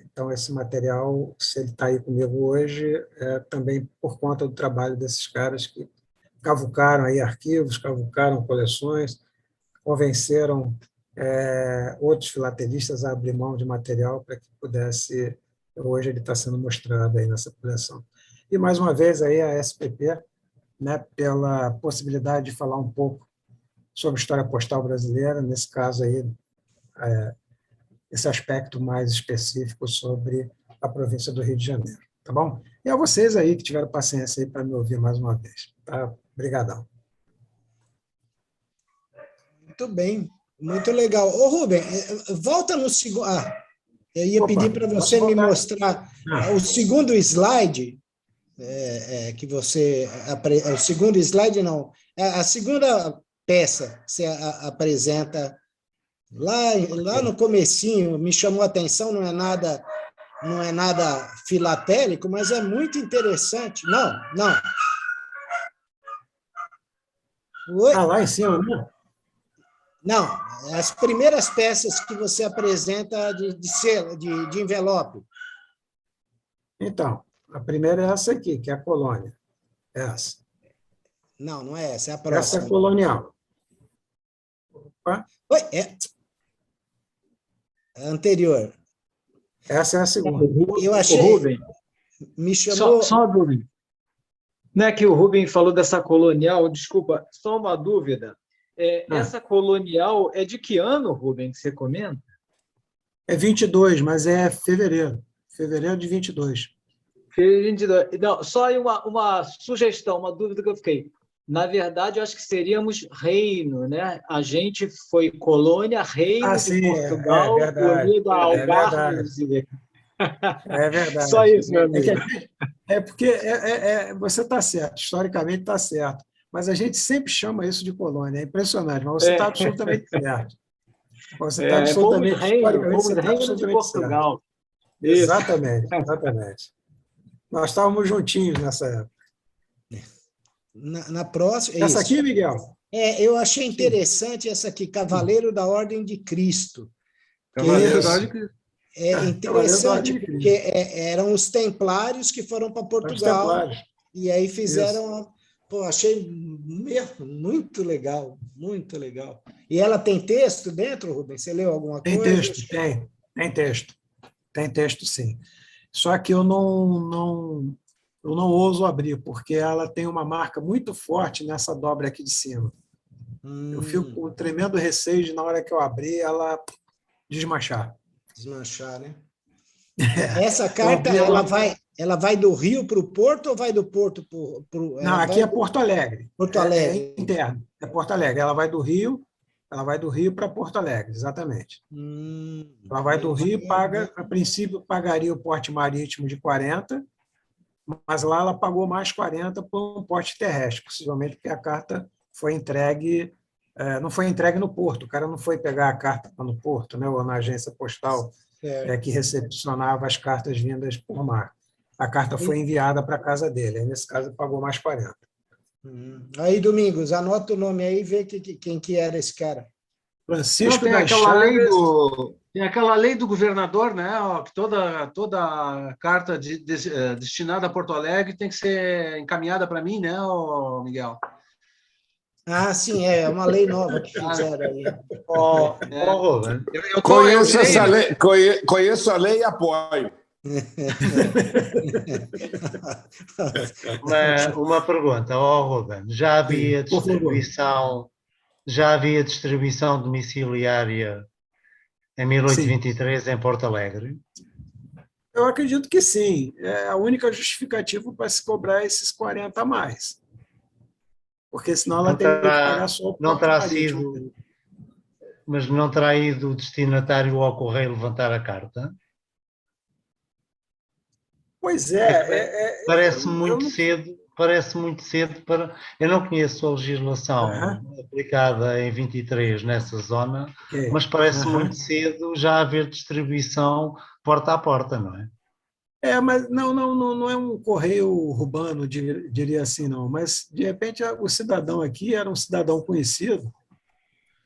Speaker 1: Então, esse material, se ele está aí comigo hoje, também por conta do trabalho desses caras que cavucaram aí arquivos, cavucaram coleções, convenceram outros filatelistas a abrir mão de material para que pudesse, hoje ele está sendo mostrado aí nessa coleção. E, mais uma vez, aí a SPP, né, pela possibilidade de falar um pouco sobre história postal brasileira, nesse caso aí, esse aspecto mais específico sobre a província do Rio de Janeiro, tá bom? E a vocês aí que tiveram paciência aí para me ouvir mais uma vez, tá? Obrigadão.
Speaker 2: Muito bem, muito legal. Ô, Rubem, volta no segundo... eu ia pedir para você me mostrar o segundo slide, que você... O segundo slide, não. A segunda peça que você apresenta lá no comecinho, me chamou a atenção, não é nada filatélico, mas é muito interessante. Não. Oi?
Speaker 1: Lá em cima, né?
Speaker 2: Não, as primeiras peças que você apresenta de envelope.
Speaker 1: Então, a primeira é essa aqui, que é a colônia. Essa.
Speaker 2: Não é essa, é a próxima.
Speaker 1: Essa é colonial. Opa.
Speaker 2: Oi, anterior.
Speaker 1: Essa é a segunda.
Speaker 2: Eu achei...
Speaker 3: O Rubem,
Speaker 2: me chamou...
Speaker 3: só uma dúvida. Não é que o Rubem falou dessa colonial, desculpa, só uma dúvida. Essa colonial é de que ano, Rubem, que você comenta?
Speaker 1: É 22, mas é fevereiro. Fevereiro de 22.
Speaker 3: Fevereiro de 22. Não, só aí uma sugestão, uma dúvida que eu fiquei. Na verdade, eu acho que seríamos reino, né? A gente foi colônia, reino de Portugal, unido a Algarve.
Speaker 1: É verdade.
Speaker 3: Só isso, meu amigo.
Speaker 1: Porque você está certo, historicamente está certo, mas a gente sempre chama isso de colônia, é impressionante, mas você está absolutamente certo. Você está absolutamente, historicamente, você está absolutamente
Speaker 3: de Portugal.
Speaker 1: Certo. Exatamente. Nós estávamos juntinhos nessa época.
Speaker 2: Na próxima...
Speaker 1: Essa aqui, Miguel?
Speaker 2: Eu achei interessante essa aqui, Cavaleiro da Ordem de Cristo.
Speaker 6: Cavaleiro da Ordem de Cristo.
Speaker 2: É interessante, porque eram os templários que foram para Portugal, e aí fizeram... Pô, achei muito legal, muito legal. E ela tem texto dentro, Rubens? Você leu alguma coisa?
Speaker 1: Tem texto. Tem texto, sim. Só que eu não ouso abrir, porque ela tem uma marca muito forte nessa dobra aqui de cima. Eu fico com um tremendo receio de, na hora que eu abrir, ela desmanchar.
Speaker 2: Desmanchar, né? Essa carta, ela vai do Rio para o Porto ou vai do Porto para o...
Speaker 1: Não, aqui é Porto Alegre.
Speaker 2: Porto Alegre.
Speaker 1: É interno. É Porto Alegre. Ela vai do Rio para Porto Alegre, exatamente. Ela vai do Rio, a princípio pagaria o porte marítimo de 40, mas lá ela pagou mais 40 por um porte terrestre, possivelmente porque a carta foi entregue, não foi entregue no porto, o cara não foi pegar a carta no porto, né, ou na agência postal que recepcionava as cartas vindas por mar. A carta foi enviada para a casa dele, aí, nesse caso pagou mais 40.
Speaker 2: Aí, Domingos, anota o nome aí e vê quem que era esse cara.
Speaker 1: Francisco
Speaker 6: tem
Speaker 1: das
Speaker 6: aquela
Speaker 1: Chagas.
Speaker 6: tem aquela lei do governador, né? Ó, que toda carta destinada a Porto Alegre tem que ser encaminhada para mim, né, Miguel?
Speaker 2: Ah, sim, é uma lei nova que fizeram aí.
Speaker 4: Rubem.
Speaker 6: Eu
Speaker 8: Conheço essa lei, conheço a lei e apoio.
Speaker 4: Uma pergunta, Ruben, já havia distribuição domiciliária em
Speaker 1: Sim.
Speaker 4: 1823 em Porto Alegre?
Speaker 1: Eu acredito que sim. É a única justificativa para se cobrar esses 40 a mais. Porque senão ela teria que pagar só o porto marítimo.
Speaker 4: Mas não terá ido o destinatário ao correio levantar a carta?
Speaker 1: Pois
Speaker 4: parece muito cedo para... Eu não conheço a legislação aplicada em 23 nessa zona, mas parece muito cedo já haver distribuição porta a porta, não é?
Speaker 1: Mas não é um correio urbano, diria assim, não. Mas, de repente, o cidadão aqui era um cidadão conhecido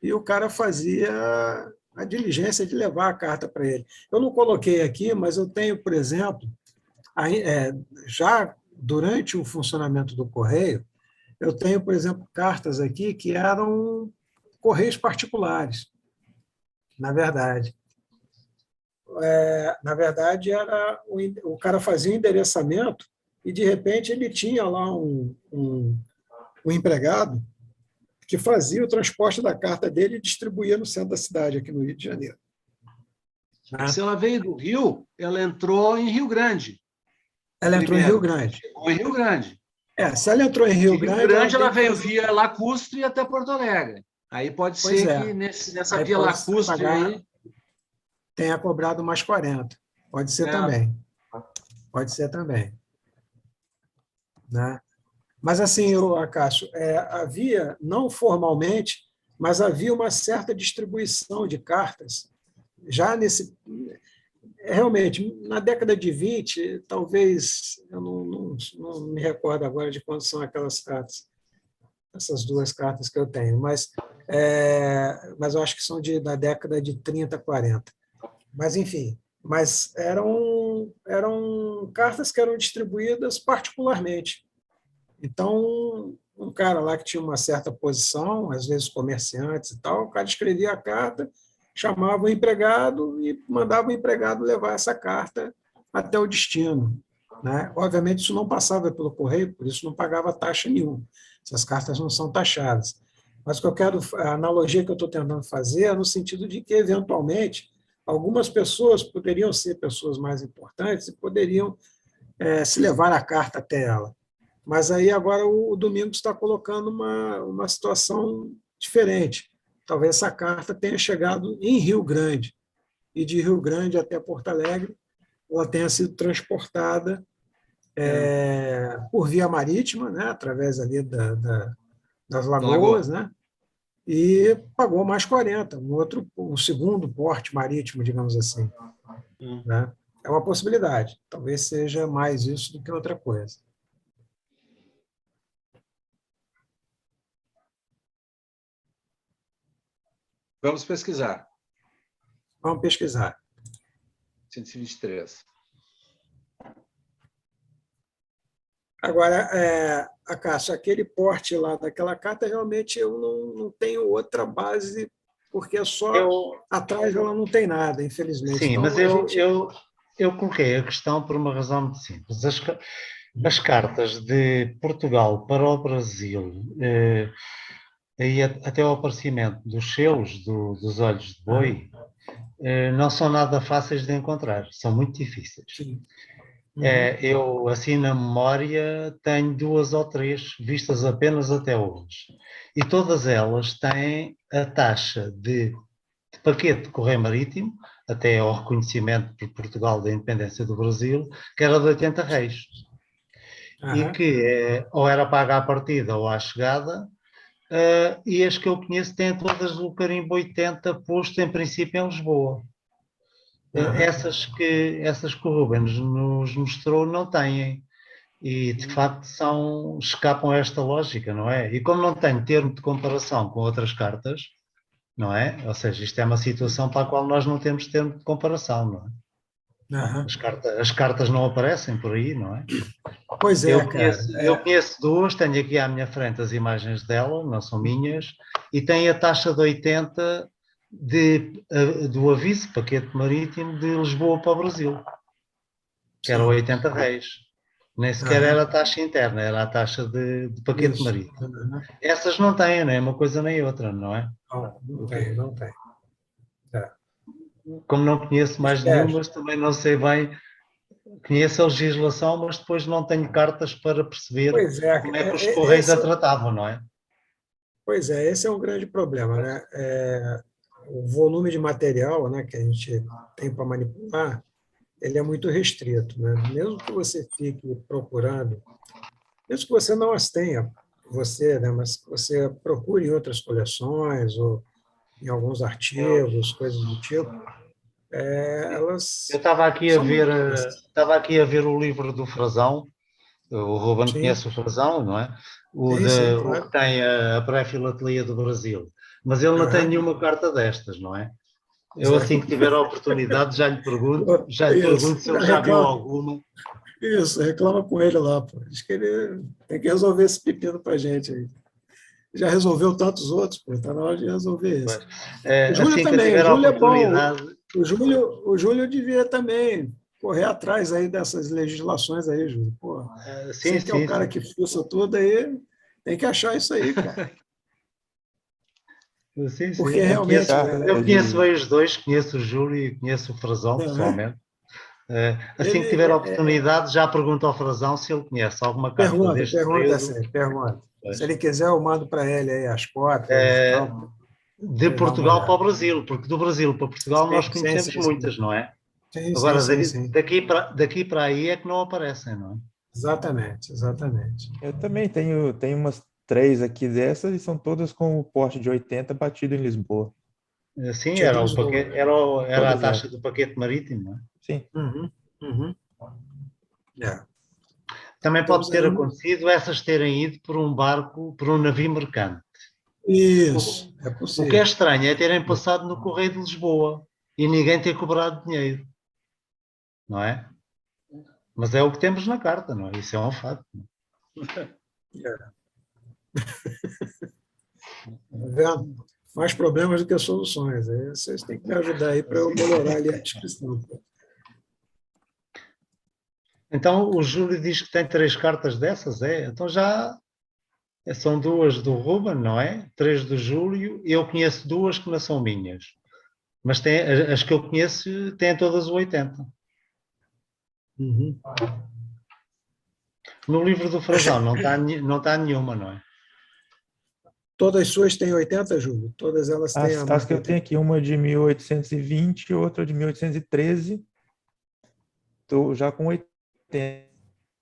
Speaker 1: e o cara fazia a diligência de levar a carta para ele. Eu não coloquei aqui, mas eu tenho, por exemplo, já durante o funcionamento do correio, eu tenho, por exemplo, cartas aqui que eram correios particulares, na verdade. Na verdade, o cara fazia o endereçamento e, de repente, ele tinha lá um empregado que fazia o transporte da carta dele e distribuía no centro da cidade, aqui no Rio de Janeiro.
Speaker 6: Se ela veio do Rio, ela entrou em Rio Grande.
Speaker 1: Ela entrou em Rio Grande.
Speaker 6: Chegou em Rio Grande.
Speaker 1: Se ela entrou em Rio Grande...
Speaker 6: ela veio via Lacustre até Porto Alegre. Aí pode ser que nessa via Lacustre aí...
Speaker 1: tenha cobrado mais 40. Pode ser também. Pode ser também. Né? Mas, assim, Acácio, havia, não formalmente, mas havia uma certa distribuição de cartas. Já nesse... Realmente, na década de 20, talvez, eu não me recordo agora de quando são aquelas cartas, essas duas cartas que eu tenho, mas eu acho que são da década de 30, 40. Mas, enfim, eram cartas que eram distribuídas particularmente. Então, um cara lá que tinha uma certa posição, às vezes comerciantes e tal, o cara escrevia a carta, chamava o empregado e mandava o empregado levar essa carta até o destino. Né? Obviamente, isso não passava pelo correio, por isso não pagava taxa nenhuma. Essas cartas não são taxadas. Mas a analogia que eu estou tentando fazer é no sentido de que, eventualmente, algumas pessoas poderiam ser pessoas mais importantes e poderiam se levar a carta até ela. Mas aí agora o Domingos está colocando uma situação diferente. Talvez essa carta tenha chegado em Rio Grande, e de Rio Grande até Porto Alegre ela tenha sido transportada por via marítima, né, através ali das lagoas, né, e pagou mais 40, um segundo porte marítimo, digamos assim. Né? É uma possibilidade. Talvez seja mais isso do que outra coisa.
Speaker 6: Vamos pesquisar.
Speaker 1: Vamos pesquisar.
Speaker 6: 123.
Speaker 1: Agora, Acácio, aquele porte lá daquela carta, realmente eu não tenho outra base, porque atrás ela não tem nada, infelizmente.
Speaker 4: Sim,
Speaker 1: então,
Speaker 4: mas eu coloquei a questão por uma razão muito simples. As cartas de Portugal para o Brasil, aí até o aparecimento dos selos dos olhos de boi, não são nada fáceis de encontrar, são muito difíceis.
Speaker 1: Sim.
Speaker 4: Eu, assim, na memória, tenho 2 ou 3 vistas apenas até hoje. E todas elas têm a taxa de paquete de correio marítimo, até ao reconhecimento por Portugal da independência do Brasil, que era de 80 reis. E que ou era paga à partida ou à chegada, e as que eu conheço têm todas o carimbo 80 posto em princípio em Lisboa. Essas que o Rubens nos mostrou não têm. E, de facto, escapam a esta lógica, não é? E como não tenho termo de comparação com outras cartas, não é? Ou seja, isto é uma situação para a qual nós não temos termo de comparação, não é? As cartas não aparecem por aí, não é?
Speaker 1: Pois é,
Speaker 4: eu conheço 2, tenho aqui à minha frente as imagens dela, não são minhas, e tem a taxa de 80 do aviso, paquete marítimo, de Lisboa para o Brasil. que era 80 réis. Nem sequer era a taxa interna, era a taxa de paquete
Speaker 1: Isso.
Speaker 4: marítimo. Essas não têm, nem uma coisa nem outra, não é?
Speaker 1: Não tem, não tem.
Speaker 4: Como não conheço mais nenhumas, também não sei bem. Conheço a legislação, mas depois não tenho cartas para perceber como é que os Correios a tratavam, não é?
Speaker 1: Pois é, esse é um grande problema, né? O volume de material, né, que a gente tem para manipular, ele é muito restrito, né? Mesmo que você fique procurando, mesmo que você não as tenha, né, mas que você procure em outras coleções ou em alguns artigos, coisas do tipo, elas
Speaker 4: Eu estava aqui a
Speaker 1: são
Speaker 4: ver,
Speaker 1: muitas.
Speaker 4: estava aqui a ver o livro do Frazão. O Ruben
Speaker 1: Sim,
Speaker 4: conhece o Frazão, não é?
Speaker 1: sim, sim,
Speaker 4: O que
Speaker 1: claro.
Speaker 4: tem a pré-filatelia do Brasil. Mas ele não tem
Speaker 1: Aham,
Speaker 4: nenhuma carta destas, não é? Eu, assim
Speaker 1: exato.
Speaker 4: que tiver a oportunidade, já lhe
Speaker 1: Isso,
Speaker 4: pergunto se ele já viu alguma.
Speaker 1: isso, reclama com ele lá, pô. Diz que ele tem que resolver esse pepino para a gente aí. Já resolveu tantos outros, pô, está na hora de resolver esse.
Speaker 4: Pois.
Speaker 1: O Júlio
Speaker 4: Assim que eu
Speaker 1: também, o
Speaker 4: tiver a
Speaker 1: Júlio é bom.
Speaker 4: oportunidade,
Speaker 1: O Júlio devia também correr atrás aí dessas legislações aí, Júlio. Pô,
Speaker 4: sim,
Speaker 1: você que é o
Speaker 4: sim,
Speaker 1: cara
Speaker 4: sim.
Speaker 1: que fuça tudo aí, tem que achar isso aí, cara.
Speaker 4: Sim, sim.
Speaker 1: Porque realmente.
Speaker 4: Eu conheço bem os dois, conheço o Júlio e conheço o Frazão,
Speaker 1: Aham.
Speaker 4: pessoalmente. Assim que
Speaker 1: Ele
Speaker 4: tiver a oportunidade, já pergunto ao Frazão se ele conhece alguma carta deste
Speaker 1: pergunta
Speaker 4: período.
Speaker 1: assim, pergunta. Se
Speaker 4: Pois.
Speaker 1: ele quiser, eu mando para ele aí as cópias e
Speaker 4: Eh,
Speaker 1: tal,
Speaker 4: de
Speaker 1: para ele dar uma
Speaker 4: Portugal para o
Speaker 1: olhada.
Speaker 4: Brasil, porque do Brasil para Portugal nós
Speaker 1: Sim, sim,
Speaker 4: conhecemos
Speaker 1: sim, sim.
Speaker 4: muitas, não é?
Speaker 1: Sim, sim,
Speaker 4: Agora,
Speaker 1: sim, sim.
Speaker 4: daqui para aí é que não aparecem, não
Speaker 1: Exatamente, exatamente.
Speaker 8: Eu também tenho umas 3 aqui dessas e são todas com o porte de 80 batido em Lisboa.
Speaker 4: é? Sim,
Speaker 1: Tipo
Speaker 4: era,
Speaker 1: em
Speaker 4: o
Speaker 1: Lisboa.
Speaker 4: paquete, era a
Speaker 8: Todas
Speaker 4: taxa
Speaker 8: elas.
Speaker 4: do paquete marítimo, não é?
Speaker 8: Sim.
Speaker 1: Uhum, uhum. É.
Speaker 4: Também pode
Speaker 1: Temos
Speaker 4: ter
Speaker 1: aí
Speaker 4: acontecido essas terem ido por um barco, por um navio mercante.
Speaker 1: Isso, é
Speaker 4: O que é
Speaker 1: possível.
Speaker 4: estranho é terem passado no Correio de Lisboa e ninguém ter cobrado dinheiro, não é? Mas é o que temos na carta, não é? Isso é um facto.
Speaker 1: É. Tá vendo? Mais problemas do que soluções. Aí vocês têm que me ajudar aí para eu melhorar ali a descrição.
Speaker 4: Então o Júlio diz que tem 3 cartas dessas, é? Então já são 2 do Ruben, não é? 3 do Júlio, e eu conheço 2 que não são minhas. Mas as que eu conheço têm todas o 80.
Speaker 1: Uhum.
Speaker 4: No livro do Frazão não está nenhuma, não é?
Speaker 1: Todas as suas têm 80, Júlio? Todas elas têm a
Speaker 8: As que
Speaker 1: marca
Speaker 8: eu tenho
Speaker 1: 80?
Speaker 8: aqui, uma de 1820 e outra de 1813. Estou já com 80.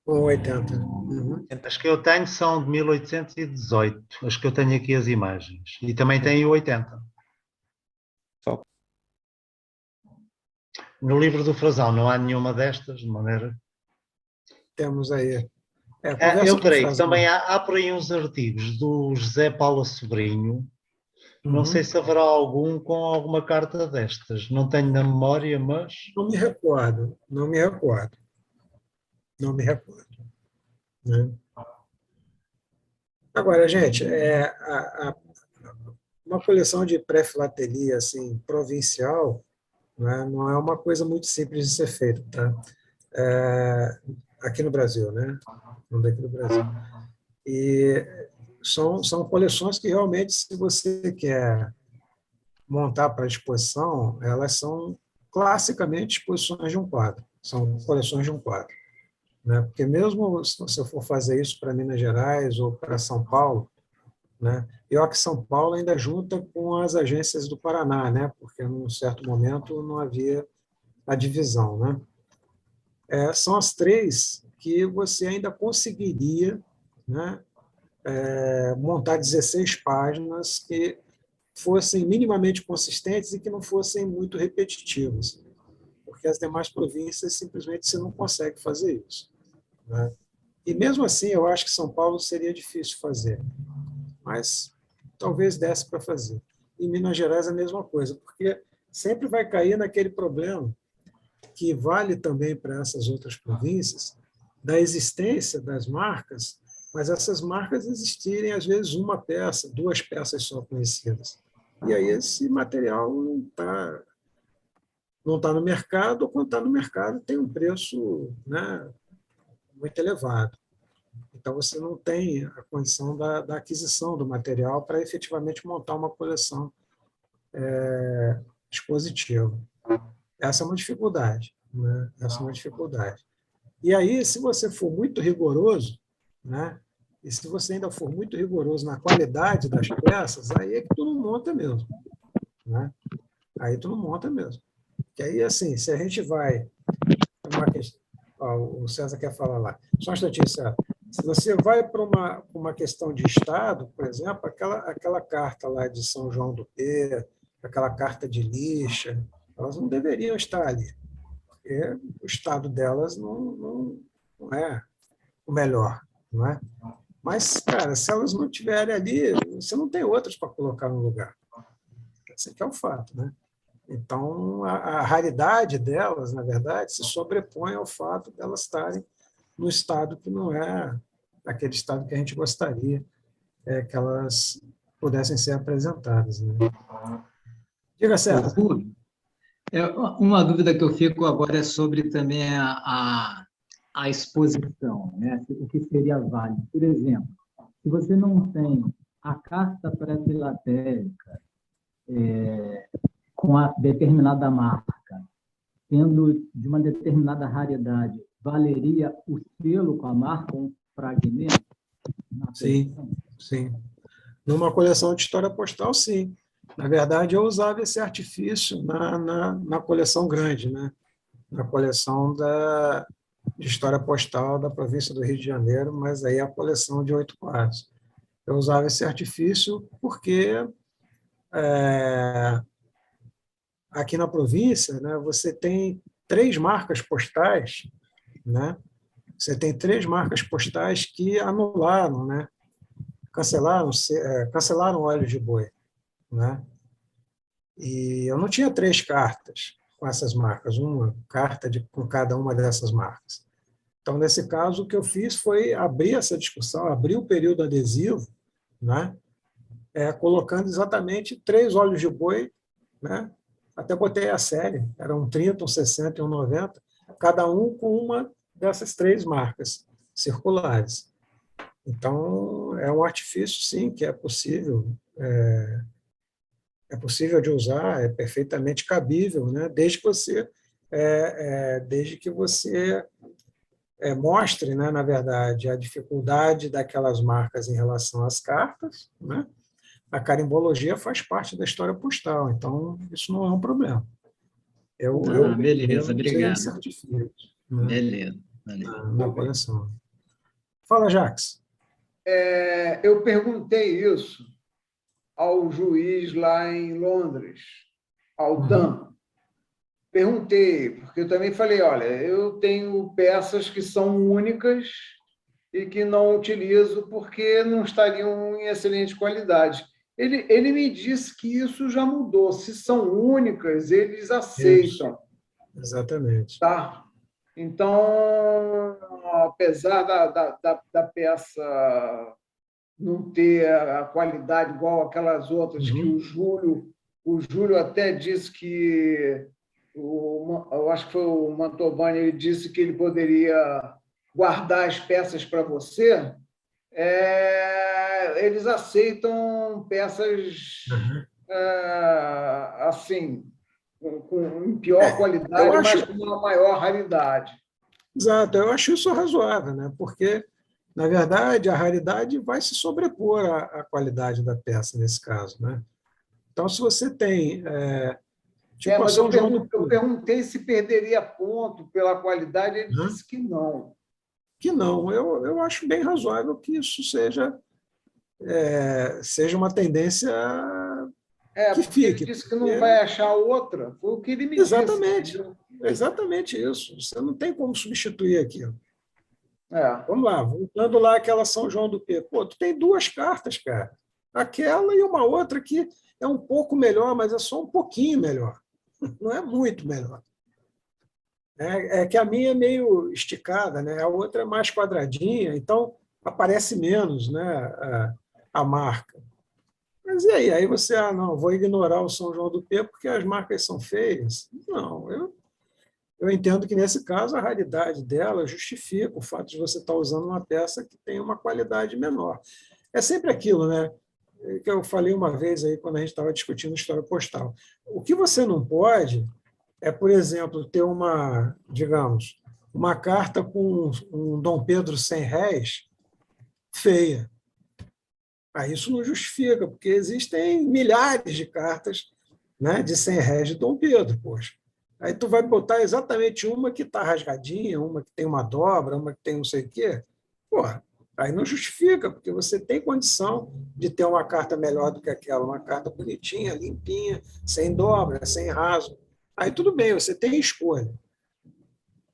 Speaker 1: Com 80. Uhum.
Speaker 4: As que eu tenho são de 1818. As que eu tenho aqui as imagens. E também têm o 80.
Speaker 8: Só.
Speaker 4: No livro do Frazão não há nenhuma destas, de maneira.
Speaker 1: Temos aí. Conversa
Speaker 4: Eu
Speaker 1: com o
Speaker 4: creio que também
Speaker 1: Frazão.
Speaker 4: há por aí uns artigos do José Paulo Sobrinho. Não sei
Speaker 1: Uhum.
Speaker 4: se haverá algum com alguma carta destas. Não tenho na memória, mas.
Speaker 1: Não me recordo, não me recordo. Não me recordo. Né? Agora, gente, uma coleção de pré-filatelia assim, provincial, né, não é uma coisa muito simples de ser feita, tá? Aqui no Brasil, né? Não daqui do Brasil. E são coleções que realmente, se você quer montar para exposição, elas são classicamente exposições de um quadro, são coleções de um quadro. Né? Porque mesmo se você for fazer isso para Minas Gerais ou para São Paulo, né? Eu acho que São Paulo ainda junta com as agências do Paraná, né? Porque num certo momento não havia a divisão, né? São as três que você ainda conseguiria, né, montar 16 páginas que fossem minimamente consistentes e que não fossem muito repetitivas, porque as demais províncias simplesmente você não consegue fazer isso. Né? E mesmo assim, eu acho que São Paulo seria difícil fazer, mas talvez desse para fazer. Em Minas Gerais a mesma coisa, porque sempre vai cair naquele problema que vale também para essas outras províncias, da existência das marcas, mas essas marcas existirem, às vezes, uma peça, 2 peças só conhecidas. E aí esse material não está não está no mercado, ou quando está no mercado tem um preço, né, muito elevado. Então, você não tem a condição da aquisição do material para efetivamente montar uma coleção expositiva. Essa é uma dificuldade. Né? Essa é uma dificuldade. E aí, se você for muito rigoroso, né? E se você ainda for muito rigoroso na qualidade das peças, aí é que tu não monta mesmo. Né? Aí tu não monta mesmo. Que aí, assim, se a gente vai... o César quer falar lá. Só um instantinho, César. Se você vai para uma questão de Estado, por exemplo, aquela carta lá de São João do P, aquela carta de lixa, elas não deveriam estar ali, porque o estado delas não é o melhor. Não é? Mas, cara, se elas não estiverem ali, você não tem outras para colocar no lugar. Esse aqui é o fato. Né? Então, a raridade delas, na verdade, se sobrepõe ao fato de elas estarem no estado que não é aquele estado que a gente gostaria que elas pudessem ser apresentadas. Né? Diga, César.
Speaker 3: Uma dúvida que eu fico agora é sobre também a exposição, né? O que seria válido. Por exemplo, se você não tem a carta pré-filatélica com a determinada marca, sendo de uma determinada raridade, valeria o selo com a marca, um fragmento?
Speaker 1: Sim, sim. Numa coleção de história postal, sim. Na verdade, eu usava esse artifício na coleção grande, né? Na coleção de história postal da província do Rio de Janeiro, mas aí a coleção de 8 quadros. Eu usava esse artifício porque aqui na província, né, você tem 3 marcas postais, né? Você tem 3 marcas postais que anularam, né? Cancelaram óleo de boi. Né? E eu não tinha 3 cartas com essas marcas, uma carta com cada uma dessas marcas. Então, nesse caso, o que eu fiz foi abrir essa discussão, abrir o período adesivo, né? Colocando exatamente 3 óleos de boi, né? Até botei a série, era um 30, um 60 e um 90, cada um com uma dessas 3 marcas circulares. Então, é um artifício, sim, que é possível de usar, é perfeitamente cabível, né? Desde que você mostre, né, na verdade, a dificuldade daquelas marcas em relação às cartas, né? A carimbologia faz parte da história postal, então isso não é um problema.
Speaker 3: Beleza, obrigado.
Speaker 1: Esse artifício, né,
Speaker 3: beleza.
Speaker 1: na coleção. Fala, Jacques.
Speaker 7: Eu perguntei isso ao juiz lá em Londres, ao Dan. Perguntei, porque eu também falei, olha, eu tenho peças que são únicas e que não utilizo porque não estariam em excelente qualidade. Ele me disse que isso já mudou. Se são únicas, eles aceitam.
Speaker 1: Isso. Exatamente.
Speaker 7: Tá? Então, apesar da peça não ter a qualidade igual aquelas outras que o Júlio até disse que eu acho que foi o Mantovani, ele disse que ele poderia guardar as peças para você. Eles aceitam peças assim, em pior qualidade, mas com uma maior raridade.
Speaker 1: Exato, eu acho isso razoável, né? Porque, na verdade, a raridade vai se sobrepor à qualidade da peça, nesse caso. Né? Então, se você tem...
Speaker 7: mas eu perguntei se perderia ponto pela qualidade, ele disse que não.
Speaker 1: Que não. Eu acho bem razoável que isso seja uma tendência que fique.
Speaker 7: Ele disse que não vai achar outra. Foi o que ele me
Speaker 1: disse. Exatamente isso. Você não tem como substituir aquilo. Vamos lá, voltando lá àquela São João do P. Pô, tu tem 2 cartas, cara. Aquela e uma outra que é um pouco melhor, mas é só um pouquinho melhor. Não é muito melhor. É que a minha é meio esticada, né? A outra é mais quadradinha, então aparece menos, né, a marca. Mas e aí? Aí você, não, vou ignorar o São João do P porque as marcas são feias? Não, eu entendo que, nesse caso, a raridade dela justifica o fato de você estar usando uma peça que tem uma qualidade menor. É sempre aquilo, né? Que eu falei uma vez aí quando a gente estava discutindo história postal. O que você não pode é, por exemplo, ter digamos, uma carta com um Dom Pedro R$ 100 feia. Aí isso não justifica, porque existem milhares de cartas, né, de R$ 100 de Dom Pedro, poxa. Aí tu vai botar exatamente uma que está rasgadinha, uma que tem uma dobra, uma que tem não sei o quê. Porra, aí não justifica, porque você tem condição de ter uma carta melhor do que aquela, uma carta bonitinha, limpinha, sem dobra, sem rasgo. Aí tudo bem, você tem escolha.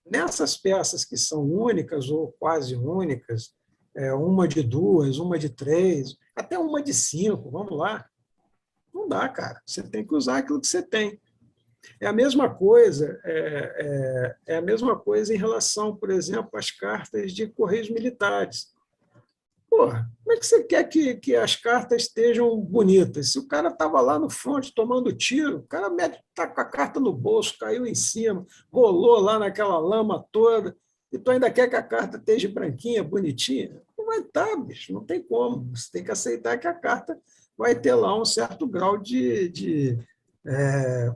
Speaker 1: Nessas peças que são únicas ou quase únicas, uma de 2, uma de 3, até uma de 5, vamos lá. Não dá, cara. Você tem que usar aquilo que você tem. É a mesma coisa, é a mesma coisa em relação, por exemplo, às cartas de correios militares. Porra, como é que você quer que as cartas estejam bonitas? Se o cara estava lá no fronte tomando tiro, o cara está com a carta no bolso, caiu em cima, rolou lá naquela lama toda, e tu ainda quer que a carta esteja branquinha, bonitinha? Não vai estar, bicho, não tem como. Você tem que aceitar que a carta vai ter lá um certo grau de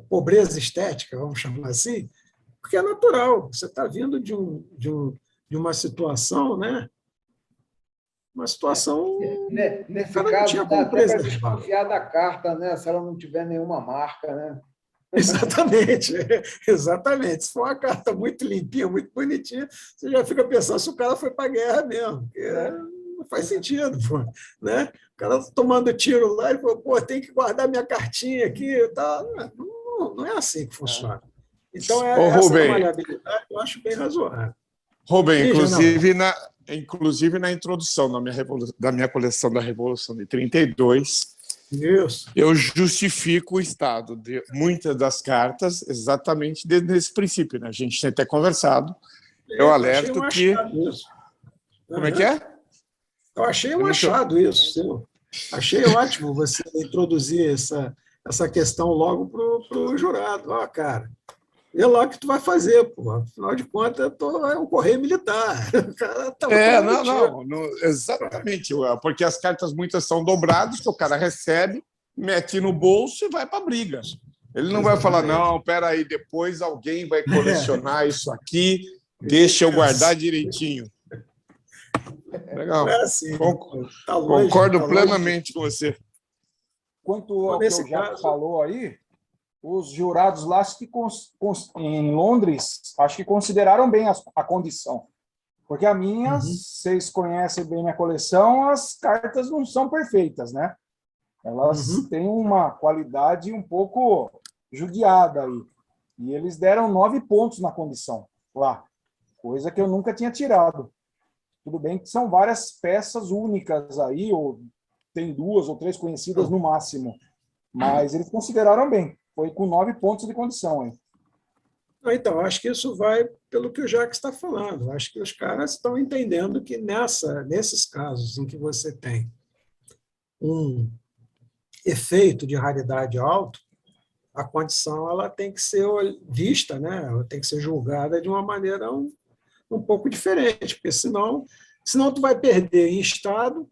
Speaker 1: pobreza estética, vamos chamar assim, porque é natural. Você está vindo de uma situação, né? Uma situação.
Speaker 7: Nesse
Speaker 1: Cara, não
Speaker 7: caso,
Speaker 1: tinha
Speaker 7: dá
Speaker 1: como
Speaker 7: até para
Speaker 1: preservar.
Speaker 7: desconfiar da carta, né? Se ela não tiver nenhuma marca, né?
Speaker 1: Exatamente, exatamente. Se for uma carta muito limpinha, muito bonitinha, você já fica pensando se o cara foi para a guerra mesmo. Porque não faz sentido, pô, né? O cara tomando tiro lá e falou, pô, tem que guardar minha cartinha aqui. Tá. Não é assim que funciona. Então, essa
Speaker 9: Rubem,
Speaker 1: maleabilidade eu acho bem razoável.
Speaker 9: Rubem,
Speaker 1: Sim,
Speaker 9: inclusive na introdução da minha coleção da Revolução de 32,
Speaker 1: isso.
Speaker 9: eu justifico o estado de muitas das cartas exatamente nesse princípio, né? A gente tem até conversado. Eu alerto que...
Speaker 1: Isso.
Speaker 9: Como é que é?
Speaker 1: Eu achei um achado isso. Seu. Achei ótimo você introduzir essa questão logo para o jurado. Ó, cara, vê lá o que tu vai fazer, pô. Afinal de contas, é um correio militar. O cara tá
Speaker 9: exatamente, porque as cartas muitas são dobradas, que o cara recebe, mete no bolso e vai para a briga. Ele não vai falar, não, espera aí, depois alguém vai colecionar isso aqui, deixa eu guardar direitinho. Legal.
Speaker 1: Não é assim.
Speaker 9: Concordo plenamente com você.
Speaker 5: Quanto ao que o Jacques falou aí, os jurados lá em Londres, acho que consideraram bem a condição. Porque a minha, vocês conhecem bem minha coleção, as cartas não são perfeitas, né? Elas têm uma qualidade um pouco judiada aí. E eles deram 9 pontos na condição lá, coisa que eu nunca tinha tirado. Tudo bem que são várias peças únicas aí, ou tem 2 ou 3 conhecidas no máximo, mas eles consideraram bem. Foi com 9 pontos de condição aí.
Speaker 1: Então, acho que isso vai pelo que o Jacques está falando. Acho que os caras estão entendendo que nesses casos em que você tem um efeito de raridade alto, a condição ela tem que ser vista, né? Ela tem que ser julgada de uma maneira um pouco diferente, porque senão tu vai perder em estado,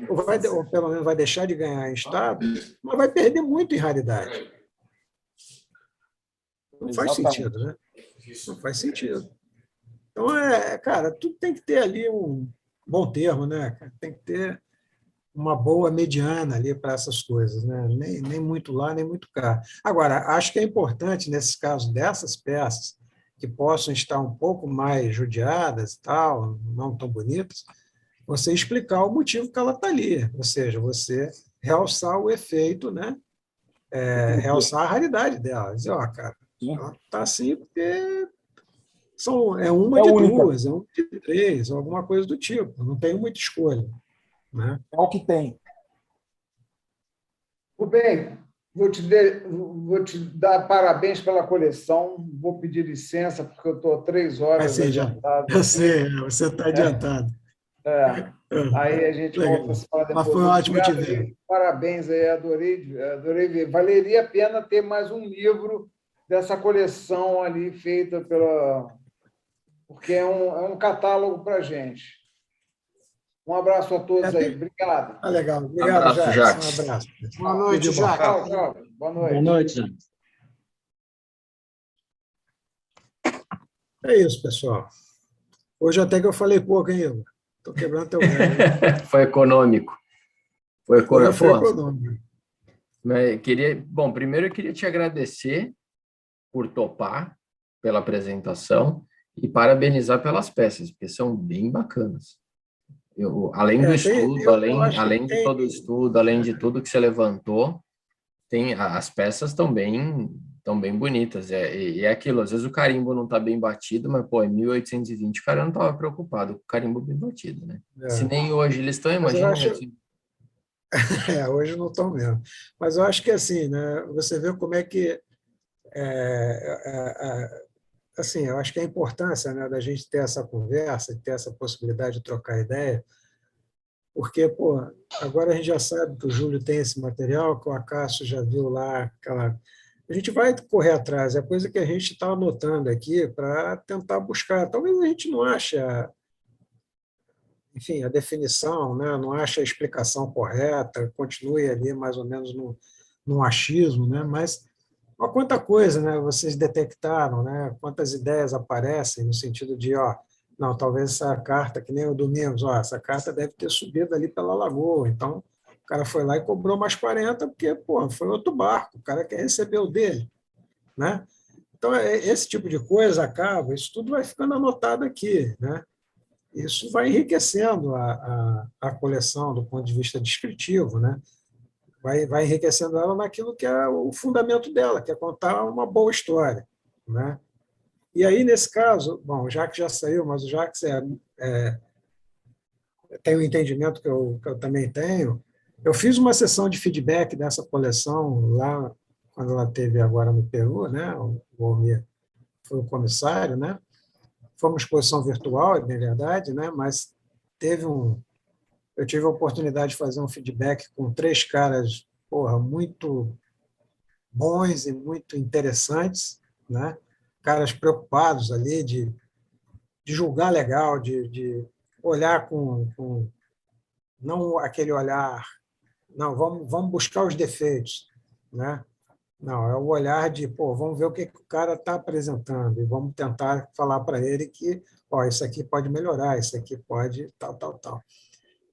Speaker 1: ou pelo menos vai deixar de ganhar em estado, mas vai perder muito em raridade. Não faz sentido, né? Não faz sentido. Então, cara, tudo tem que ter ali um bom termo, né? Tem que ter uma boa mediana ali para essas coisas, né? Nem muito lá, nem muito cá. Agora, acho que é importante, nesse caso dessas peças, que possam estar um pouco mais judiadas e tal, não tão bonitas, você explicar o motivo que ela está ali, ou seja, você realçar o efeito, né? Realçar a raridade dela. Dizer, ó, cara, ela está assim porque é uma de
Speaker 5: única.
Speaker 1: 2, é uma de 3, alguma coisa do tipo, não tenho muita escolha. Né?
Speaker 5: É o que tem.
Speaker 7: Rubem, vou te dar parabéns pela coleção. Vou pedir licença, porque eu estou 3 horas
Speaker 1: adiantado. Eu sei, você está adiantado.
Speaker 7: Aí a gente volta a se falar depois.
Speaker 1: Mas foi ótimo te
Speaker 7: Obrigado,
Speaker 1: ver.
Speaker 7: gente. Parabéns aí, adorei ver. Valeria a pena ter mais um livro dessa coleção ali feita pela... Porque é um catálogo para a gente. Um abraço a todos aí. Obrigado.
Speaker 1: Legal. Obrigado,
Speaker 10: Abraço,
Speaker 1: Jacques.
Speaker 10: Jacques.
Speaker 1: Um abraço.
Speaker 2: Boa noite, Jacques.
Speaker 7: Tchau. Boa noite.
Speaker 3: Boa noite, gente.
Speaker 1: É isso, pessoal. Hoje até que eu falei pouco, hein, Igor? Estou quebrando teu galho.
Speaker 10: Foi econômico. Foi econômico. Mas bom, primeiro eu queria te agradecer por topar pela apresentação e parabenizar pelas peças, porque são bem bacanas. Além do estudo, além de todo o estudo, além de tudo que você levantou, as peças estão bem bonitas. E é aquilo, às vezes o carimbo não está bem batido, mas, pô, em 1820 o cara não estava preocupado com o carimbo bem batido, né? Se nem hoje eles estão, imagina.
Speaker 1: Hoje não estão mesmo. Mas eu acho que, assim, né, você vê como é que... assim, eu acho que a importância, né, da gente ter essa conversa, ter essa possibilidade de trocar ideia, porque, pô, agora a gente já sabe que o Júlio tem esse material, que o Acácio já viu lá, a gente vai correr atrás, é coisa que a gente está anotando aqui para tentar buscar. Talvez a gente não ache enfim, a definição, né, não ache a explicação correta, continue ali mais ou menos no achismo, né, mas olha quanta coisa, né, vocês detectaram, né, quantas ideias aparecem no sentido de, não, talvez essa carta, que nem o Domingos, essa carta deve ter subido ali pela lagoa, então o cara foi lá e cobrou mais 40, porque, pô, foi outro barco, o cara quer receber o dele, né? Então, esse tipo de coisa acaba, isso tudo vai ficando anotado aqui, né? Isso vai enriquecendo a coleção do ponto de vista descritivo, né? Vai enriquecendo ela naquilo que é o fundamento dela, que é contar uma boa história, né? E aí, nesse caso, bom, o Jacques já saiu, mas o Jacques tem um entendimento que eu também tenho. Eu fiz uma sessão de feedback dessa coleção lá, quando ela teve agora no Peru, né? O Almir foi o comissário, né? Foi uma exposição virtual, é bem verdade, né? Mas eu tive a oportunidade de fazer um feedback com 3 caras, porra, muito bons e muito interessantes, né? Caras preocupados ali de julgar legal, de olhar com não aquele olhar, não, vamos buscar os defeitos, né? Não, é o olhar de, pô, vamos ver o que o cara está apresentando e vamos tentar falar para ele que, isso aqui pode melhorar, isso aqui pode tal.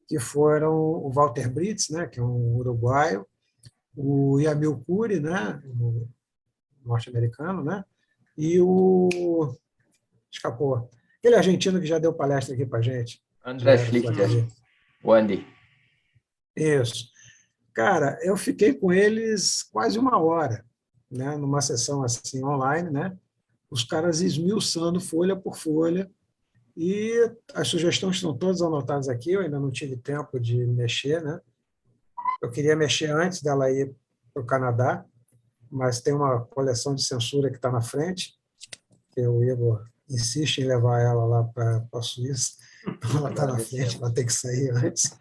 Speaker 1: Que foram o Walter Brits, né, que é um uruguaio, o Yamil Curi, né, um norte-americano, né, e escapou, aquele argentino que já deu palestra aqui para a gente.
Speaker 10: André Flicker, o Andy.
Speaker 1: Isso. Cara, eu fiquei com eles quase 1 hora, né, numa sessão assim online, né, os caras esmiuçando folha por folha, e as sugestões estão todas anotadas aqui, eu ainda não tive tempo de mexer, né, eu queria mexer antes dela ir para o Canadá, mas tem uma coleção de censura que está na frente, que o Igor insiste em levar ela lá para a Suíça, então ela está na frente, ela tem que sair antes.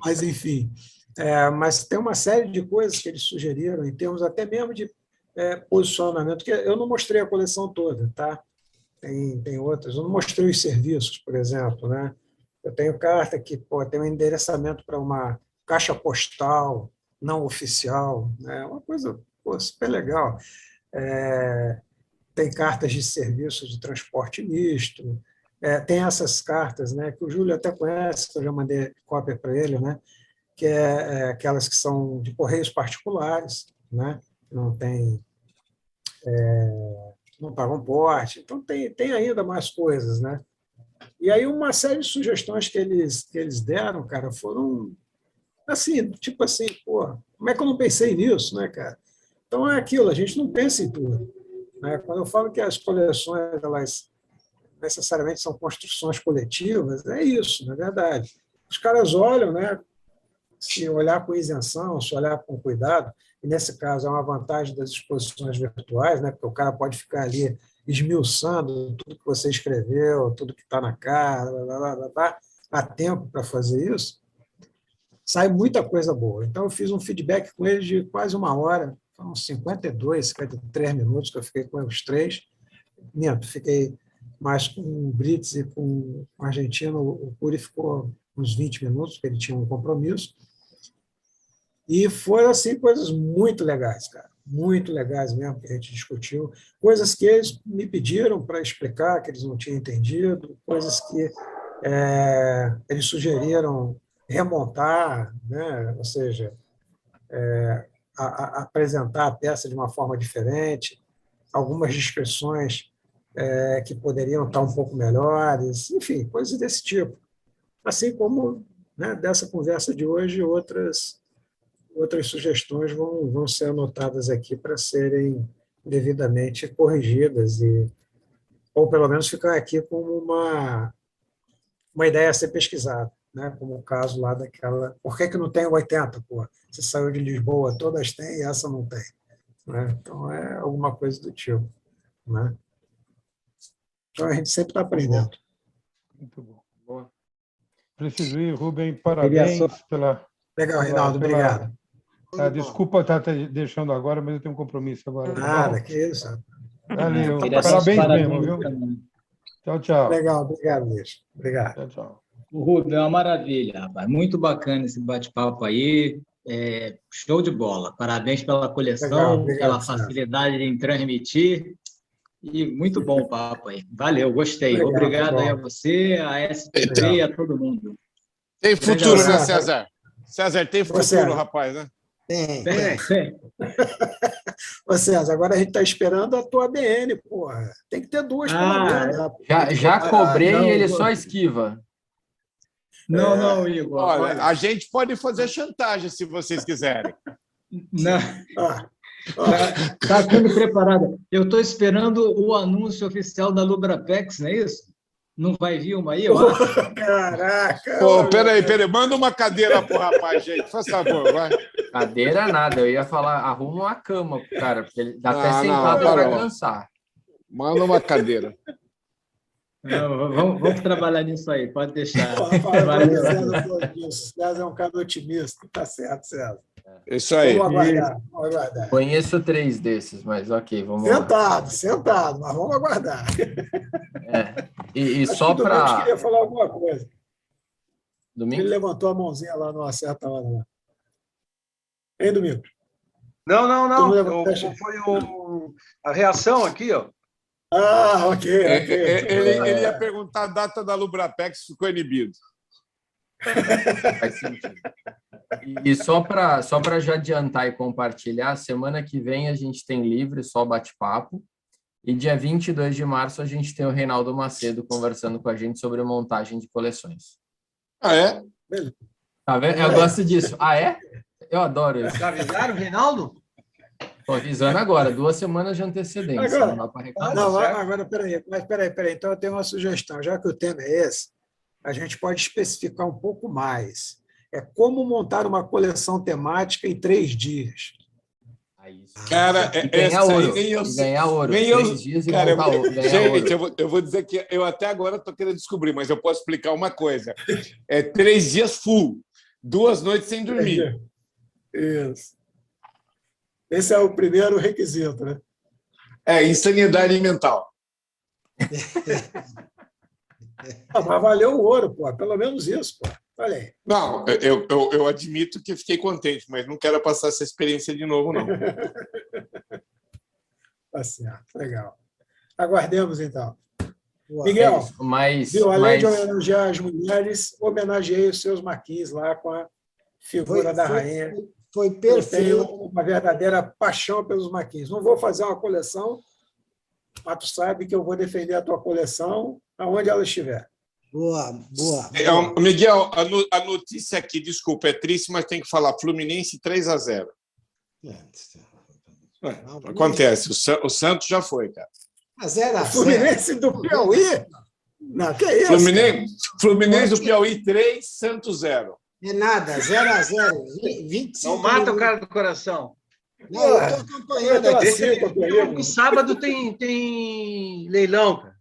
Speaker 1: Mas, enfim, mas tem uma série de coisas que eles sugeriram, em termos até mesmo de posicionamento, que eu não mostrei a coleção toda, tá? Tem outras. Eu não mostrei os serviços, por exemplo, né? Eu tenho carta que tem um endereçamento para uma caixa postal não oficial, né? Uma coisa super legal. Tem cartas de serviço de transporte misto, tem essas cartas, né, que o Júlio até conhece, que eu já mandei cópia para ele, né, que é aquelas que são de correios particulares, né, não pagam porte, então tem ainda mais coisas, né. E aí uma série de sugestões que eles deram, cara, foram assim, tipo assim, pô, como é que eu não pensei nisso, né, cara? Então é aquilo, a gente não pensa em tudo, né? Quando eu falo que as coleções, elas necessariamente são construções coletivas, é isso, na verdade. Os caras olham, né, se olhar com isenção, se olhar com cuidado, e nesse caso é uma vantagem das exposições virtuais, né, porque o cara pode ficar ali esmiuçando tudo que você escreveu, tudo que está na cara, há tempo para fazer isso, sai muita coisa boa. Então, eu fiz um feedback com eles de quase 1 hora, uns 52, 53 minutos que eu fiquei com os três. Fiquei mais com o Brits e com o argentino, o Cury ficou uns 20 minutos, porque ele tinha um compromisso. E foram, assim, coisas muito legais, cara. Muito legais mesmo, que a gente discutiu. Coisas que eles me pediram para explicar, que eles não tinham entendido, coisas que eles sugeriram remontar, né? Ou seja, apresentar a peça de uma forma diferente, algumas descrições que poderiam estar um pouco melhores, enfim, coisas desse tipo. Assim como, né, dessa conversa de hoje, outras sugestões vão ser anotadas aqui para serem devidamente corrigidas, ou pelo menos ficar aqui como uma ideia a ser pesquisada, né? Como o caso lá daquela... Por que não tem 80? Pô? Você saiu de Lisboa, todas têm e essa não tem. Né? Então, é alguma coisa do tipo. Né? Então, a gente sempre está aprendendo.
Speaker 8: Muito bom. Boa. Preciso ir, Rubem, parabéns pela...
Speaker 1: Legal, Reinaldo, obrigado.
Speaker 8: Desculpa estar te deixando agora, mas eu tenho um compromisso agora.
Speaker 1: Nada, que isso.
Speaker 8: Valeu, parabéns mesmo, viu? Tchau, tchau.
Speaker 1: Legal, obrigado, Luiz. Obrigado.
Speaker 8: Tchau, tchau.
Speaker 3: O Rubem, é uma maravilha, rapaz. Muito bacana esse bate-papo aí. Show de bola. Parabéns pela coleção,
Speaker 1: legal, obrigado,
Speaker 3: pela facilidade em transmitir. E muito bom o papo aí. Valeu, gostei.
Speaker 1: Legal,
Speaker 3: obrigado aí a você, a SPT e a todo mundo.
Speaker 9: Tem futuro, né, César? César, tem futuro,
Speaker 1: César.
Speaker 9: Rapaz, né?
Speaker 3: Tem.
Speaker 1: Ô, César, agora a gente está esperando a tua BN, porra. Tem que ter duas
Speaker 10: Já cobrei e ele só esquiva.
Speaker 3: Não, Igor.
Speaker 9: Olha, a gente pode fazer chantagem se vocês quiserem.
Speaker 3: Não. Está sendo preparado. Eu estou esperando o anúncio oficial da Lubrapex, não é isso? Não vai vir uma aí, eu acho?
Speaker 1: Caraca!
Speaker 9: Pô, peraí. Manda uma cadeira pro rapaz, gente. Faz favor, vai.
Speaker 10: Cadeira nada. Eu ia falar, arruma uma cama pro cara, porque ele dá até sentado para cansar.
Speaker 9: Manda uma cadeira.
Speaker 3: Não, vamos trabalhar nisso aí, pode deixar.
Speaker 1: César é um cara otimista. Tá certo, César.
Speaker 9: Isso aí.
Speaker 1: Vamos aguardar.
Speaker 10: Conheço 3 desses, mas ok, vamos lá.
Speaker 1: Sentado, mas vamos aguardar.
Speaker 10: E só para...
Speaker 1: Domingos queria falar alguma coisa.
Speaker 10: Domingos?
Speaker 1: Ele levantou a mãozinha lá numa certa hora. Lá. Hein, Domingos?
Speaker 6: Não. Foi a reação aqui, ó.
Speaker 1: Ah, ok.
Speaker 9: Ele ia perguntar a data da Lubrapex, ficou inibido.
Speaker 10: Faz sentido. E só para já adiantar e compartilhar, semana que vem a gente tem livre, só bate-papo, e dia 22 de março a gente tem o Reinaldo Macedo conversando com a gente sobre montagem de coleções.
Speaker 9: Ah, é?
Speaker 10: Tá vendo? Eu gosto disso. Ah, é? Eu adoro isso.
Speaker 6: Já avisaram o Reinaldo?
Speaker 10: Estou avisando agora, 2 semanas de antecedência.
Speaker 1: Agora,
Speaker 10: não dá para reclamar.
Speaker 1: Não, agora, peraí. Então, eu tenho uma sugestão. Já que o tema é esse, a gente pode especificar um pouco mais. É como montar uma coleção temática em 3 dias.
Speaker 9: Cara,
Speaker 10: ganhar ouro. 3 dias e
Speaker 9: cara,
Speaker 10: montar ouro.
Speaker 9: Gente, eu vou dizer que eu até agora estou querendo descobrir, mas eu posso explicar uma coisa. 3 dias full, 2 noites sem dormir.
Speaker 1: Isso. Esse é o primeiro requisito, né?
Speaker 9: Insanidade mental.
Speaker 1: Mas valeu o ouro, pô. Pelo menos isso, pô. Olha aí.
Speaker 9: Não, eu admito que fiquei contente, mas não quero passar essa experiência de novo, não.
Speaker 1: Tá certo, legal. Aguardemos, então. Miguel, além de homenagear as mulheres, homenageei os seus maquis lá com a figura da rainha.
Speaker 2: Foi perfeito.
Speaker 1: Eu tenho uma verdadeira paixão pelos maquis. Não vou fazer uma coleção, mas tu sabe que eu vou defender a tua coleção aonde ela estiver.
Speaker 2: Boa.
Speaker 9: Miguel, a notícia aqui, desculpa, é triste, mas tem que falar. Fluminense 3-0. Acontece, o Santos já foi, cara.
Speaker 2: 0-0.
Speaker 1: Fluminense do Piauí? Não, que isso?
Speaker 9: Fluminense do Piauí 3, Santos 0.
Speaker 2: É nada, 0-0. 25
Speaker 6: Não mata o cara do coração.
Speaker 2: Não, eu estou acompanhando aqui.
Speaker 6: Sábado tem leilão, cara.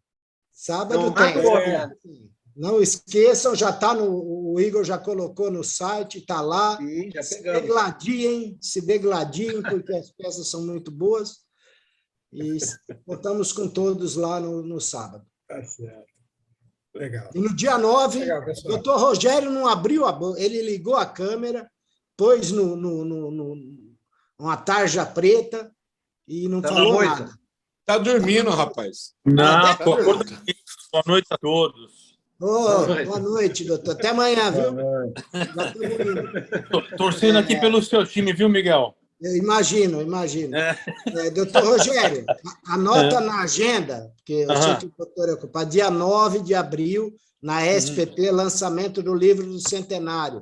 Speaker 2: Sábado tem. Não esqueçam, já está o Igor já colocou no site, está lá.
Speaker 6: Sim, já
Speaker 2: se degladiem, porque as peças são muito boas. E contamos com todos lá no sábado.
Speaker 1: Tá certo. Legal.
Speaker 2: E no dia 9, o doutor Rogério não abriu a boca, ele ligou a câmera, pôs uma tarja preta e não falou nada.
Speaker 9: Está dormindo, rapaz.
Speaker 11: Não, boa noite a todos.
Speaker 2: Boa noite, doutor. Até amanhã, viu?
Speaker 11: Torcendo aqui pelo seu time, viu, Miguel?
Speaker 2: Eu imagino. Doutor Rogério, anota na agenda, porque eu sei que o doutor é ocupado, dia 9 de abril, na SPP, lançamento do livro do Centenário.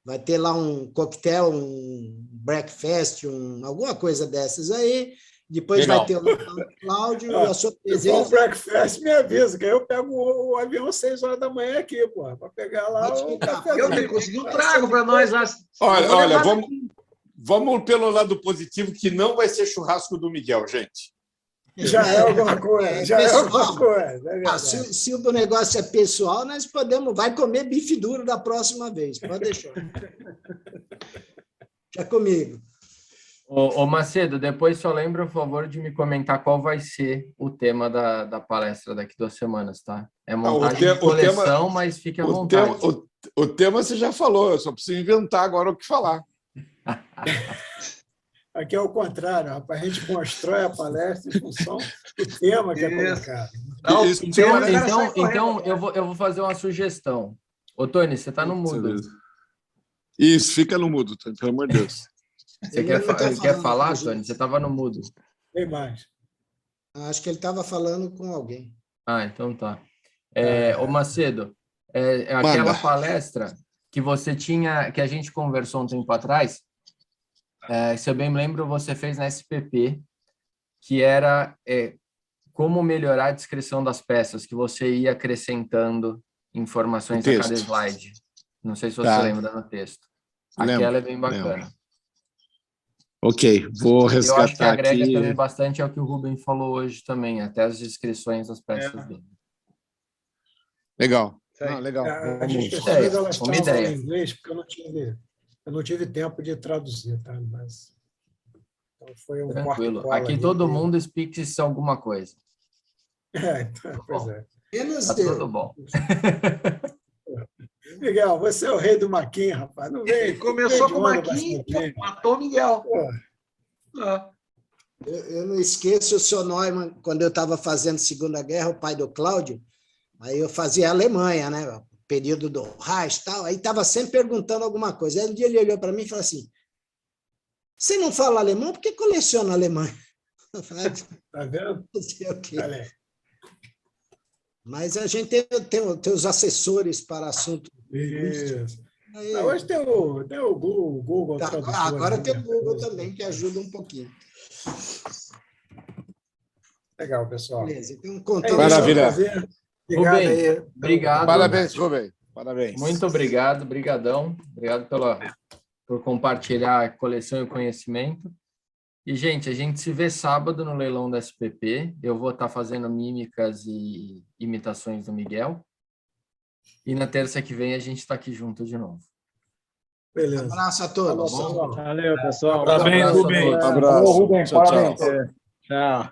Speaker 2: Vai ter lá um coquetel, um breakfast, alguma coisa dessas aí. Depois vai ter o Cláudio e a sua presença.
Speaker 1: O breakfast me avisa, que aí eu pego o avião às 6 horas da manhã aqui, para pegar lá o café.
Speaker 6: Eu tenho que conseguir um trago para nós lá.
Speaker 9: Olha, vamos pelo lado positivo, que não vai ser churrasco do Miguel, gente.
Speaker 1: Já é alguma coisa.
Speaker 2: Se o negócio é pessoal, nós vai comer bife duro da próxima vez. Pode deixar. Já comigo.
Speaker 10: Ô Macedo, depois só lembra, por favor, de me comentar qual vai ser o tema da palestra daqui 2 semanas, tá? É montagem de coleção, mas fique à vontade.
Speaker 9: O tema você já falou, eu só preciso inventar agora o que falar.
Speaker 1: Aqui é o contrário, rapaz. A gente constrói a palestra em função do tema que é colocado.
Speaker 10: Então eu vou fazer uma sugestão. Ô, Tony, você está no mudo.
Speaker 9: Isso, fica no mudo, Tony, pelo amor de Deus.
Speaker 10: Você quer falar, Tony? Você estava no mudo.
Speaker 1: Tem mais.
Speaker 2: Acho que ele estava falando com alguém.
Speaker 10: Então tá. Ô, Macedo, aquela palestra que você tinha, que a gente conversou um tempo atrás, se eu bem me lembro, você fez na SPP, que era como melhorar a descrição das peças, que você ia acrescentando informações a cada slide. Não sei se você lembra no texto. Aquela é bem bacana.
Speaker 9: Lembro. Ok, vou resgatar aqui.
Speaker 10: Eu acho que agrega também bastante ao que o Rubem falou hoje também, até as descrições das peças dele.
Speaker 9: Legal. Legal.
Speaker 1: A gente precisa ideia. Em inglês, porque eu não tive tempo de traduzir, tá? Mas então foi um
Speaker 10: tranquilo. Aqui todo mundo speaks alguma coisa.
Speaker 1: Pois é.
Speaker 2: Menos
Speaker 10: tudo bom.
Speaker 1: Miguel, você é o rei do Maquin, rapaz. Não vem.
Speaker 6: Começou com o Maquin, matou o Miguel.
Speaker 2: Eu não esqueço o seu Neumann, quando eu estava fazendo Segunda Guerra, o pai do Cláudio, aí eu fazia a Alemanha, né? Período do Reich e tal, aí estava sempre perguntando alguma coisa. Aí um dia ele olhou para mim e falou assim, você não fala alemão? Por que coleciona alemão?
Speaker 1: Tá vendo?
Speaker 2: Okay. Mas a gente tem os assessores para assuntos.
Speaker 1: Isso. Hoje tem o Google.
Speaker 2: Agora tem o Google também, que ajuda um pouquinho.
Speaker 1: Legal, pessoal.
Speaker 2: Beleza, então
Speaker 9: maravilha.
Speaker 10: Obrigado.
Speaker 9: Parabéns, Rubem. Parabéns.
Speaker 10: Muito obrigado, brigadão. Obrigado por compartilhar a coleção e o conhecimento. E, gente, a gente se vê sábado no leilão da SPP. Eu vou estar fazendo mímicas e imitações do Miguel. E na terça que vem a gente está aqui junto de novo.
Speaker 1: Beleza.
Speaker 2: Um abraço a todos.
Speaker 11: Valeu, pessoal.
Speaker 8: Parabéns, Rubem.
Speaker 9: Um abraço.
Speaker 5: Rubem, parabéns.
Speaker 11: Tchau.